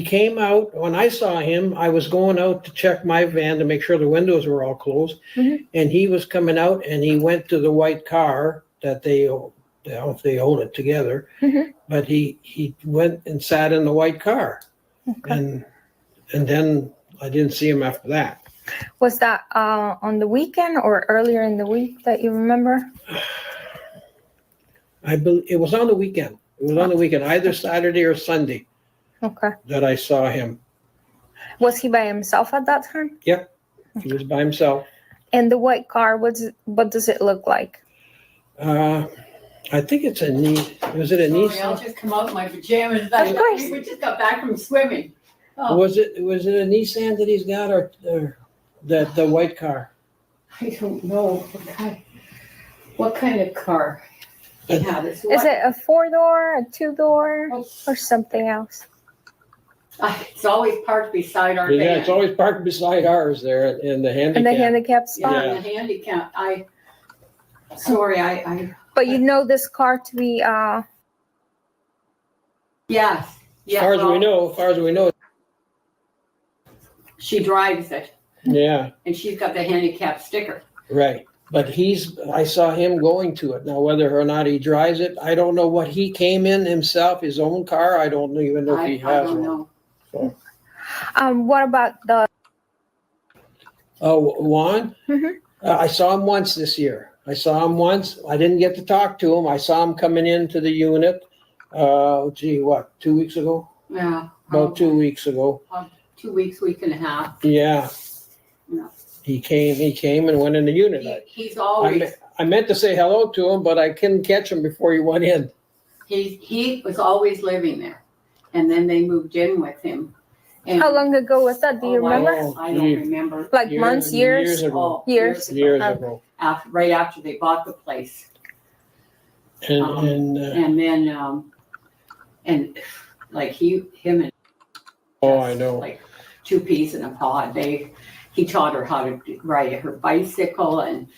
came out. When I saw him, I was going out to check my van to make sure the windows were all closed. Mm-hmm. And he was coming out and he went to the white car that they own it together. Mm-hmm. But he went and sat in the white car. Okay. And then I didn't see him after that. Was that on the weekend or earlier in the week that you remember? It was on the weekend. It was on the weekend, either Saturday or Sunday. Okay. That I saw him. Was he by himself at that time? Yep. He was by himself. And the white car, what does it look like? I think it's a was it a Sorry, I'll just come out in my pajamas. Of course. We just got back from swimming. Oh, Was it a Nissan that he's got or the white car? I don't know what kind of car he had. Is it a 4-door, a 2-door, or something else? It's always parked beside our van. Yeah, it's always parked beside ours there in the handicap. In the handicap spot? Yeah, in the handicap. Sorry, But you know this car to be yes. As far as we know. She drives it. Yeah, And she's got the handicap sticker. right. But I saw him going to it. Now, whether or not he drives it, I don't know what he came in himself, his own car. I don't even know if he I has don't one. know. So. what about the? Oh, Juan? Mhm. I saw him once this year. I didn't get to talk to him. I saw him coming into the unit. 2 weeks ago? Yeah. About 2 weeks ago. 2 weeks, week and a half. Yeah. Yeah. He came and went in the unit. He's always, I meant to say hello to him, but I couldn't catch him before he went in. he was always living there. And then they moved in with him. And How long ago was that? Do you remember? I don't remember. Like months, years? Years ago. Years. Years ago. Right after they bought the place. And And then, and like him and oh, I know. like 2 peas in a pod. He taught her how to ride her bicycle and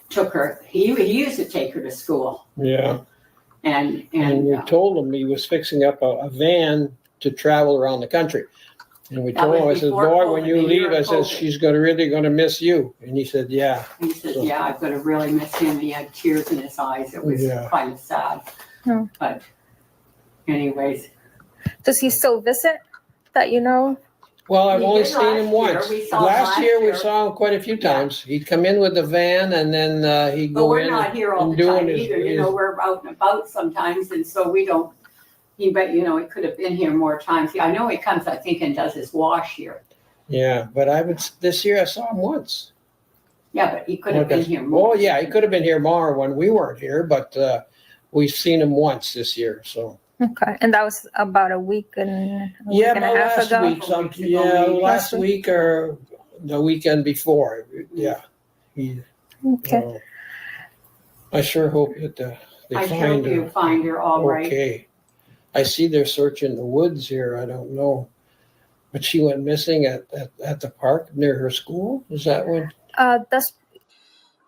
took her. He used to take her to school. Yeah. And we told him he was fixing up a van to travel around the country. And we That told him, I was said, before boy, when COVID, you the year leave, I of said, COVID. she's really gonna miss you. And he said, yeah. he said, yeah, I'm gonna really miss him. He had tears in his eyes. It was Yeah. kind of sad. Hmm. But anyways. Does he still visit? That you know? Well, I've We only did seen him last year. once. We saw him Last last year, we year. saw him quite a few times. He'd come in with the van and then he'd But go we're in not here all and the doing time his. either. You know, we're out and about sometimes, and so we don't he could have been here more times. I know he comes, I think, and does his wash here. Yeah, but this year I saw him once. Yeah, but he could have been here more. Oh, yeah, he could have been here more when we weren't here, but we've seen him once this year, so. Okay, and that was about a week and a half last ago. week, maybe. last week or the weekend before, yeah. Okay. I sure hope that they I sure find hope you her. find her all right. Okay. I see they're searching the woods here, I don't know. But she went missing at the park near her school, is that when? That's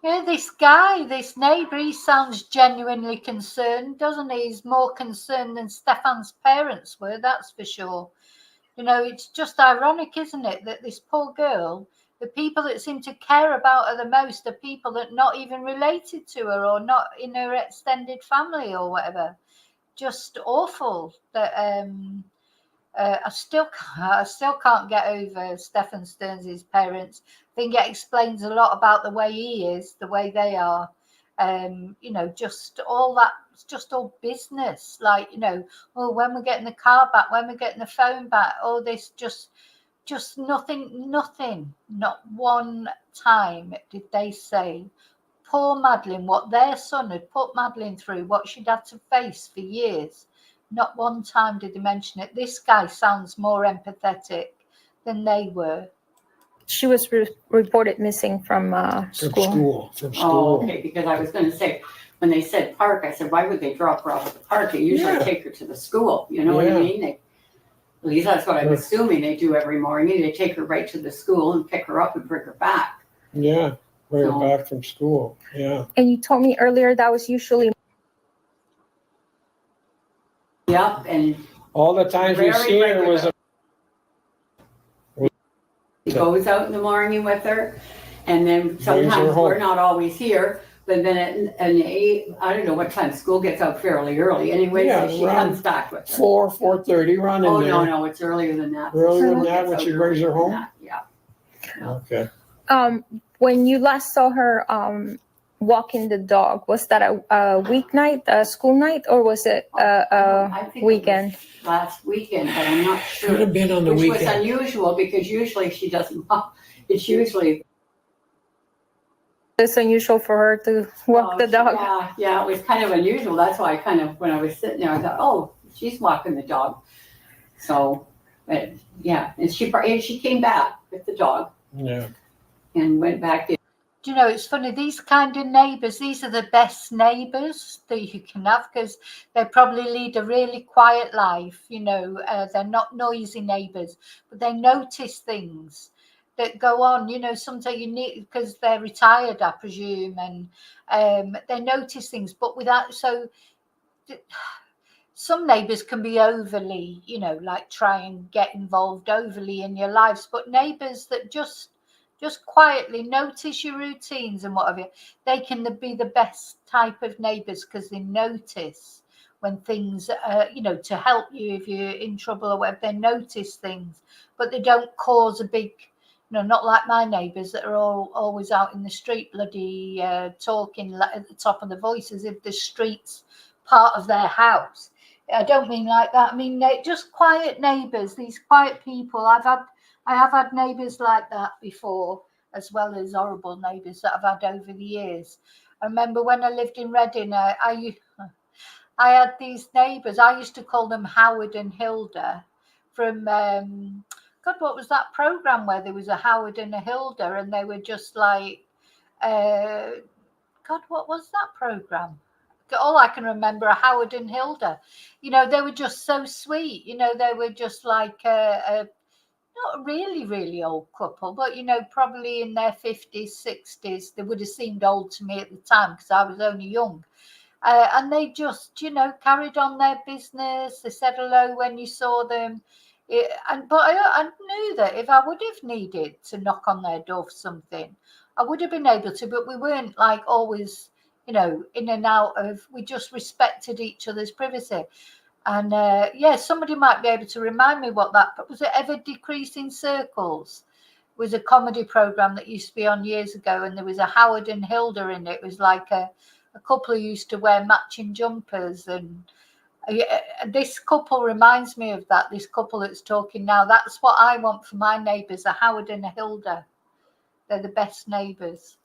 Yeah, this guy, this neighbour, he sounds genuinely concerned, doesn't he? He's more concerned than Stefan's parents were, that's for sure. It's just ironic, isn't it, that this poor girl, the people that seem to care about her the most are people that not even related to her or not in her extended family or whatever. Just awful that I still can't get over Stefan Stearns' parents. I think it explains a lot about the way he is, the way they are. Just all that. It's just all business. Like, oh, when we're getting the car back, when we're getting the phone back, all this just nothing. Not one time did they say, poor Madeleine, what their son had put Madeleine through, what she'd had to face for years. Not one time did they mention it. This guy sounds more empathetic than they were. she was reported missing from school. From school. Oh, okay, because I was going to say, when they said park, I said, why would they drop her off at the park? They usually take her to the school. You know what I mean? At least that's what I'm assuming they do every morning. They take her right to the school and pick her up and bring her back. Yeah, bring her back from school. Yeah. And you told me earlier that was usually. Yep, and all the times we've seen her was. He goes out in the morning with her, and then sometimes we're not always here. But then at 8, I don't know what time, school gets out fairly early. Anyway, so she comes back with her. 4:30, running there. Oh, no, it's earlier than that. Earlier than that when she brings her home? Yeah. Okay. When you last saw her walking the dog, was that a weeknight, a school night, or was it I think weekend? It was last weekend, but I'm not sure. Could have been on the which weekend. was unusual because usually she doesn't walk. It's usually. It's unusual for her to walk the dog. Yeah, it was kind of unusual. That's why when I was sitting there, I thought, oh, she's walking the dog. So, but yeah, and she came back with the dog. Yeah. And went back in. Do you know, it's funny, these kind of neighbours, these are the best neighbours that you can have because they probably lead a really quiet life. They're not noisy neighbours, but they notice things that go on. Sometimes you need, because they're retired, I presume, and they notice things, but without, so some neighbours can be overly, like try and get involved overly in your lives, but neighbours that just quietly notice your routines and whatever, they can be the best type of neighbours because they notice when things, to help you if you're in trouble or whatever, they notice things, but they don't cause a big, not like my neighbours that are always out in the street bloody talking at the top of the voice as if the street's part of their house. I don't mean like that. I mean, just quiet neighbours, these quiet people. I have had neighbours like that before, as well as horrible neighbours that I've had over the years. I remember when I lived in Reading, I had these neighbours. I used to call them Howard and Hilda from, God, what was that programme where there was a Howard and a Hilda and they were just like, God, what was that programme? All I can remember are Howard and Hilda. They were just so sweet. They were just like not a really, really old couple, but, probably in their 50s, 60s. They would have seemed old to me at the time because I was only young. And they just, carried on their business. They said hello when you saw them. But I knew that if I would have needed to knock on their door for something, I would have been able to, but we weren't like always, in and out of, we just respected each other's privacy. And somebody might be able to remind me what that, but was it Ever Decreasing Circles? It was a comedy program that used to be on years ago, and there was a Howard and Hilda in it. It was like a couple who used to wear matching jumpers, and This couple reminds me of that. This couple that's talking now. That's what I want for my neighbours, a Howard and a Hilda. They're the best neighbours.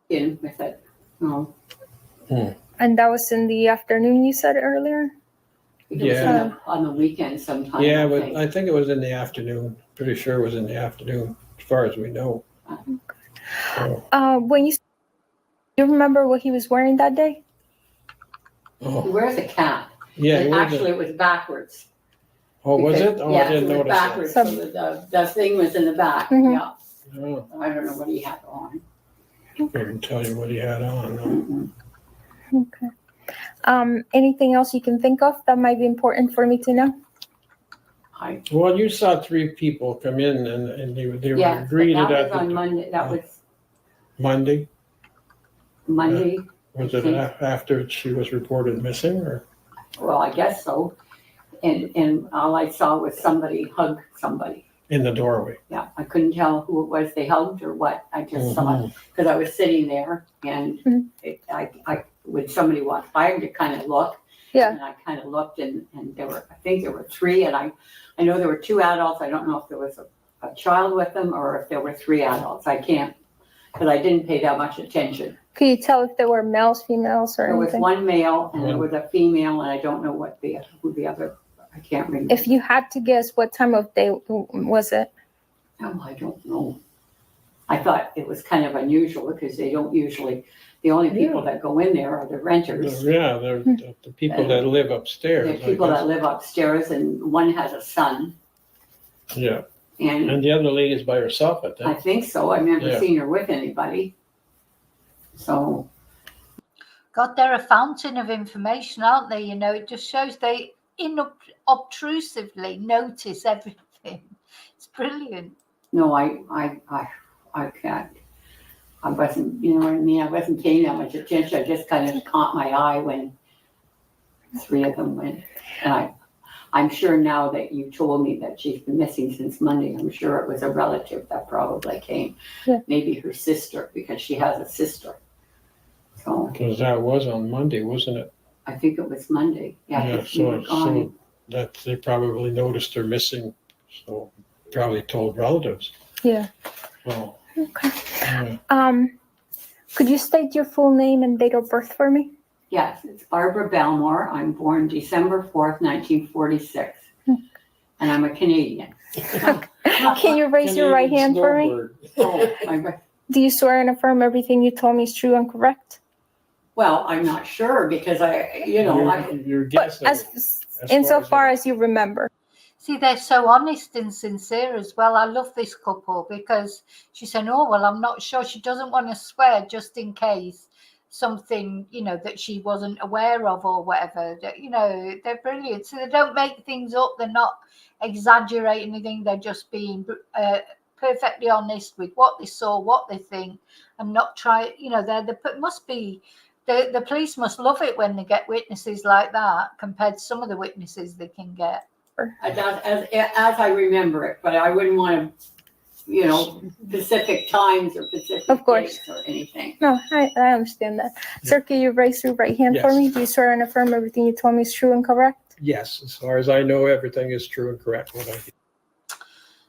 In with it. Oh, And that was in the afternoon, you said earlier? it was on the weekend sometime. Yeah, I but think. I think it was in the afternoon. Pretty sure it was in the afternoon, as far as we know. So, When you remember what he was wearing that day? He wears a cap. yeah. And it was actually, it was backwards. oh, was Because- it? Oh, yeah, I didn't it was notice that. backwards. So the thing was in the back. Mhm. Yeah. Oh, I don't know what he had on. couldn't tell you what he had on. No. Mm-mm. Okay. Anything else you can think of that might be important for me to know? Well, you saw 3 people come in and they were Yeah, but greeted that at was on the Monday. That was Monday. Monday. Was I it think. after she was reported missing, or? Well, I guess so. And all I saw was somebody hug somebody. In the doorway. Yeah, I couldn't tell who it was they hugged or what. I just saw Mhm. it because I was sitting there and Mhm. when somebody walked by to kind of look. Yeah. And I kind of looked and I think there were 3 and I know there were 2 adults. I don't know if there was a child with them or if there were 3 adults. I can't, because I didn't pay that much attention. Could you tell if there were males, females, or There was anything? 1 male and there was a female and I don't know who the other, I can't remember. If you had to guess, what time of day was it? Oh, I don't know. I thought it was kind of unusual because they don't usually, the only people that go in there are the renters. Yeah, they're the people that live upstairs. The people that live upstairs and one has a son. Yeah, And and the other lady's by herself, I I think. think so. I've never Yeah. seen her with anybody. So, God, they're a fountain of information, aren't they? You know, it just shows they inobtrusively notice everything. It's brilliant. no, I can't. I wasn't, you know what I mean? I wasn't paying that much attention. I just kind of caught my eye when 3 of them went. And I'm sure now that you told me that she's been missing since Monday, I'm sure it was a relative that probably came. Yeah. Maybe her sister, because she has a sister. So Because that was on Monday, wasn't it? I think it was Monday. Yeah, 'cause we were So gone. that they probably noticed her missing, so probably told relatives. Yeah. Well, Okay. yeah. Could you state your full name and date of birth for me? Yes, it's Barbara Belmore. I'm born December 4th, 1946. And I'm a Canadian. Can you raise your right hand for me? Oh, my Do you swear and affirm everything you told me is true and correct? Well, I'm not sure because You're But guessing. insofar as you remember. See, they're so honest and sincere as well. I love this couple because she said, oh, well, I'm not sure. She doesn't want to swear just in case something, you know, that she wasn't aware of or whatever. You know, they're brilliant. So they don't make things up. They're not exaggerating anything. They're just being perfectly honest with what they saw, what they think, and not try, you know, the police must love it when they get witnesses like that compared to some of the witnesses they can get. as I remember it, but I wouldn't want to, you know, specific times or specific Of course. dates or anything. No, I understand that. Sir, can you raise your right hand for Yes. me? Do you swear and affirm everything you told me is true and correct? Yes, as far as I know, everything is true and correct. What I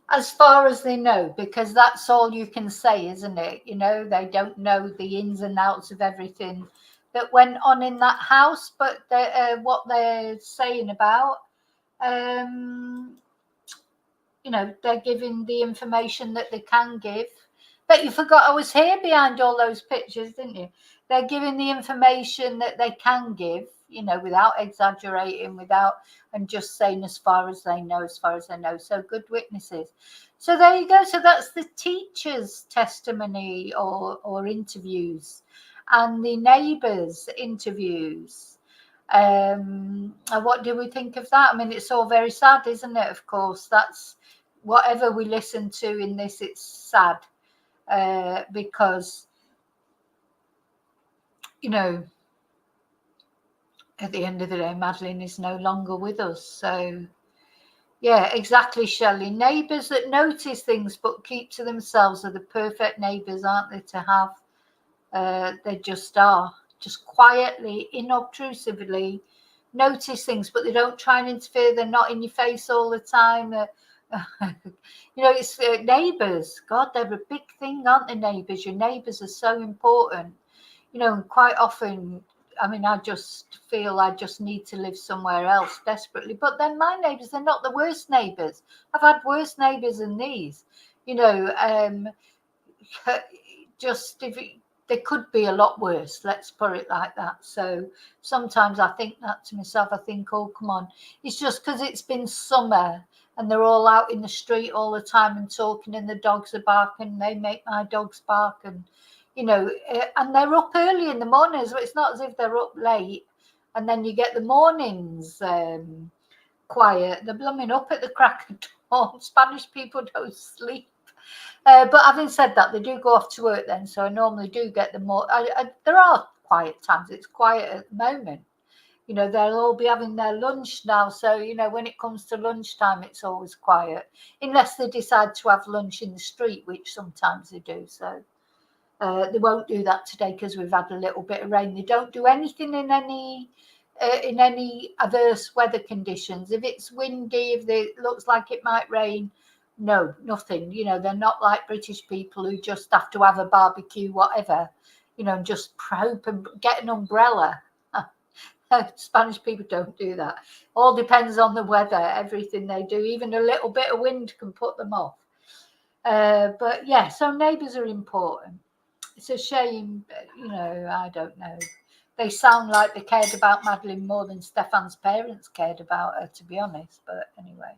As far as they know, because that's all you can say, isn't it? You know, they don't know the ins and outs of everything that went on in that house, but what they're saying about, you know, they're giving the information that they can give. But you forgot I was here behind all those pictures, didn't you? They're giving the information that they can give, you know, without exaggerating, and just saying as far as they know. So good witnesses. So there you go. So that's the teacher's testimony or interviews, and the neighbours' interviews. And what do we think of that? I mean, it's all very sad, isn't it? Of course, that's whatever we listen to in this, it's sad because, you know, at the end of the day, Madeleine is no longer with us. So, yeah, exactly, Shelley. Neighbours that notice things but keep to themselves are the perfect neighbours, aren't they, to have? They just are. Just quietly, inobtrusively notice things, but they don't try and interfere. They're not in your face all the time. It's neighbours. God, they're a big thing, aren't they, neighbours? Your neighbours are so important. Quite often, I mean, I just feel I just need to live somewhere else desperately. But then my neighbours, they're not the worst neighbours. I've had worse neighbours than these. Just they could be a lot worse, let's put it like that. So sometimes I think that to myself. I think, oh, come on, it's just because it's been summer and they're all out in the street all the time and talking, and the dogs are barking. They make my dogs bark, and and they're up early in the mornings. But it's not as if they're up late, and then you get the mornings quiet. They're blooming up at the crack of dawn. Spanish people don't sleep. But having said that, they do go off to work then, so I normally do get them more. There are quiet times. It's quiet at the moment. They'll all be having their lunch now. So, when it comes to lunchtime, it's always quiet. Unless they decide to have lunch in the street, which sometimes they do. So they won't do that today because we've had a little bit of rain. They don't do anything in any adverse weather conditions. If it's windy, if it looks like it might rain, no, nothing. They're not like British people who just have to have a barbecue, whatever, and just hope and get an umbrella. Spanish people don't do that. All depends on the weather, everything they do. Even a little bit of wind can put them off. But yeah, so neighbours are important. It's a shame, I don't know. They sound like they cared about Madeleine more than Stefan's parents cared about her, to be honest. But anyway.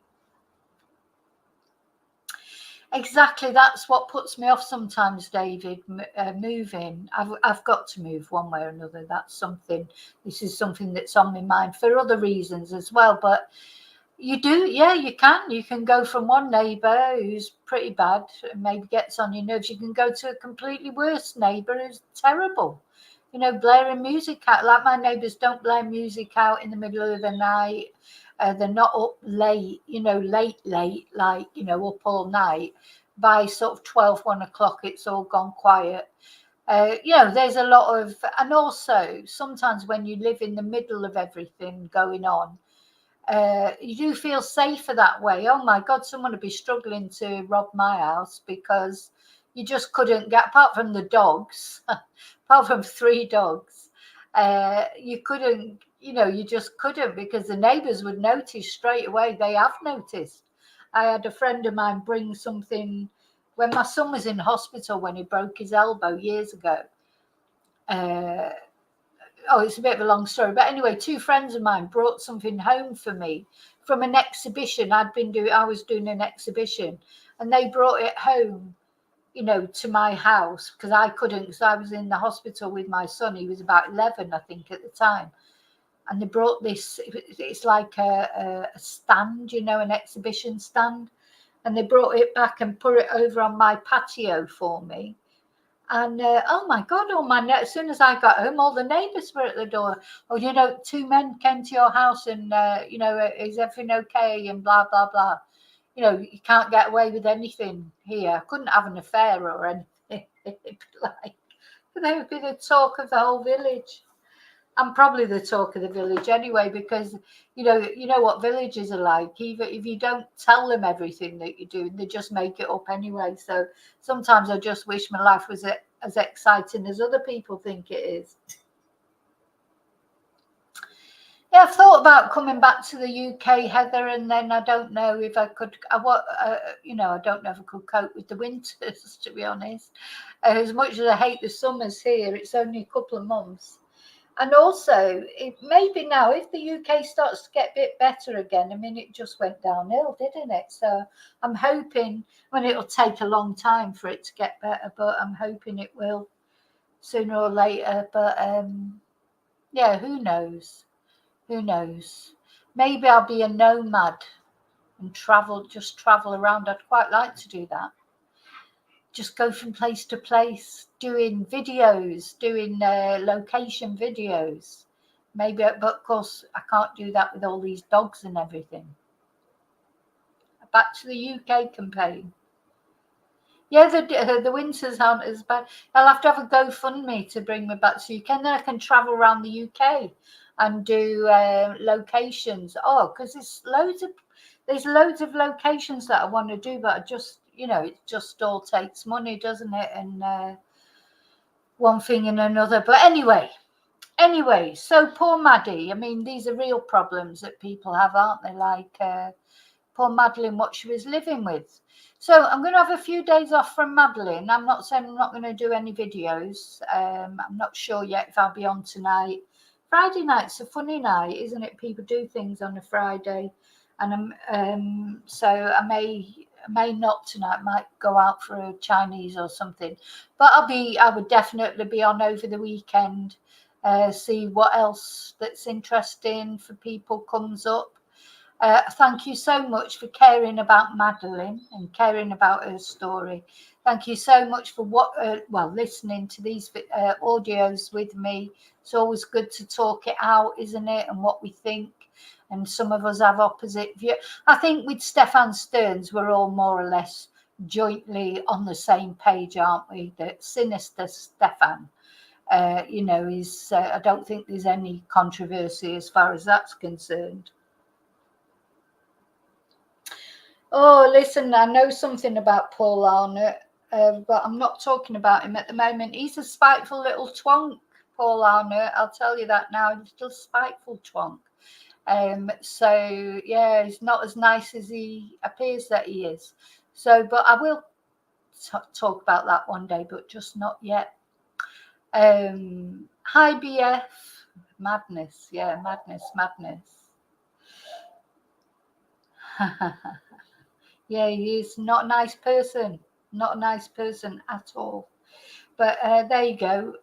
Exactly, that's what puts me off sometimes, David, moving. I've got to move one way or another. This is something that's on my mind for other reasons as well. But you can go from one neighbour who's pretty bad and maybe gets on your nerves. You can go to a completely worse neighbour who's terrible. Blaring music out. Like my neighbours don't blare music out in the middle of the night. They're not up late, late, like, up all night. By sort of 12, 1 o'clock, it's all gone quiet. There's a lot of, and also sometimes when you live in the middle of everything going on, you do feel safer that way. Oh my God, someone would be struggling to rob my house because you just couldn't get, apart from the dogs, apart from 3 dogs, you couldn't, you just couldn't, because the neighbours would notice straight away. They have noticed. I had a friend of mine bring something when my son was in hospital when he broke his elbow years ago. It's a bit of a long story, but anyway, 2 friends of mine brought something home for me from an exhibition I was doing an exhibition, and they brought it home, to my house, because I couldn't, because I was in the hospital with my son. He was about 11, I think, at the time. And they brought this, it's like a stand, an exhibition stand. And they brought it back and put it over on my patio for me. And oh my God, as soon as I got home, all the neighbours were at the door. Oh, 2 men came to your house and, is everything okay? And blah, blah, blah. You can't get away with anything here. I couldn't have an affair or anything. But they would be the talk of the whole village. I'm probably the talk of the village anyway, because you know what villages are like. Even if you don't tell them everything that you do, they just make it up anyway. So sometimes I just wish my life was as exciting as other people think it is. Yeah, I've thought about coming back to the UK, Heather, and then I don't know if I could. I don't know if I could cope with the winters, to be honest. As much as I hate the summers here, it's only a couple of months. And also, maybe now, if the UK starts to get a bit better again, I mean, it just went downhill, didn't it? So I'm hoping, it'll take a long time for it to get better, but I'm hoping it will sooner or later. But yeah, who knows? Who knows? Maybe I'll be a nomad and just travel around. I'd quite like to do that. Just go from place to place, doing videos, doing location videos. Maybe, but of course, I can't do that with all these dogs and everything. Back to the UK campaign. Yeah, the winters aren't as bad. I'll have to have a GoFundMe to bring me back to the UK, and then I can travel around the UK. and do locations. Oh, because there's loads of locations that I want to do, but I just, it just all takes money, doesn't it? And one thing and another. But anyway, so poor Maddie. I mean, these are real problems that people have, aren't they? Like poor Madeleine, what she was living with. So I'm going to have a few days off from Madeleine. I'm not saying I'm not going to do any videos. I'm not sure yet if I'll be on tonight. Friday night's a funny night, isn't it? People do things on a Friday, and so I may not tonight. Might go out for a Chinese or something. But I would definitely be on over the weekend. See what else that's interesting for people comes up. Thank you so much for caring about Madeleine and caring about her story. Thank you so much for listening to these audios with me. It's always good to talk it out, isn't it? And what we think. And some of us have opposite view. I think with Stefan Stearns, we're all more or less jointly on the same page, aren't we? The sinister Stefan. Is I don't think there's any controversy as far as that's concerned. Oh, listen, I know something about Paul Arnott, but I'm not talking about him at the moment. He's a spiteful little twonk, Paul Arnott. I'll tell you that now. He's a spiteful twonk. So, yeah, he's not as nice as he appears that he is. So, but I will talk about that one day, but just not yet. Hi, BF. Madness. Yeah, madness. Yeah, he's not a nice person. Not a nice person at all. But there you go.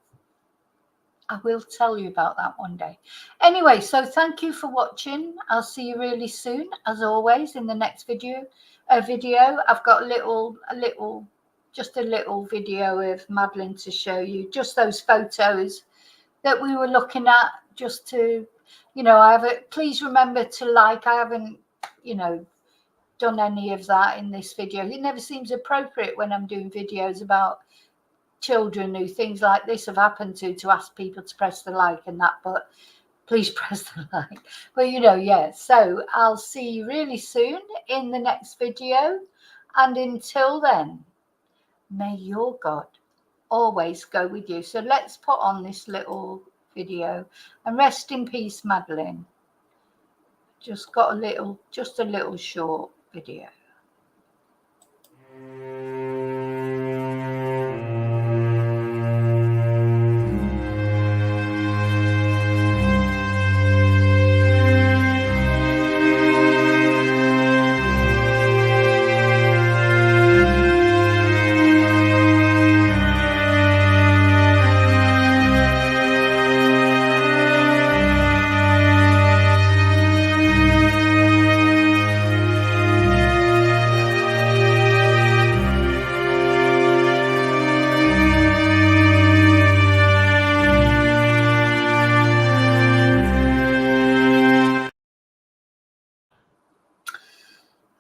I will tell you about that one day. Anyway, so thank you for watching. I'll see you really soon, as always, in the next video. I've got a little video of Madeleine to show you. Just those photos that we were looking at, just to, please remember to like. I haven't, done any of that in this video. It never seems appropriate when I'm doing videos about children who things like this have happened to ask people to press the like and that, but please press the like. But yeah, so I'll see you really soon in the next video, and until then, may your God always go with you. So let's put on this little video, and rest in peace, Madeleine. Just a little short video.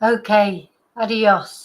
Okay, adios.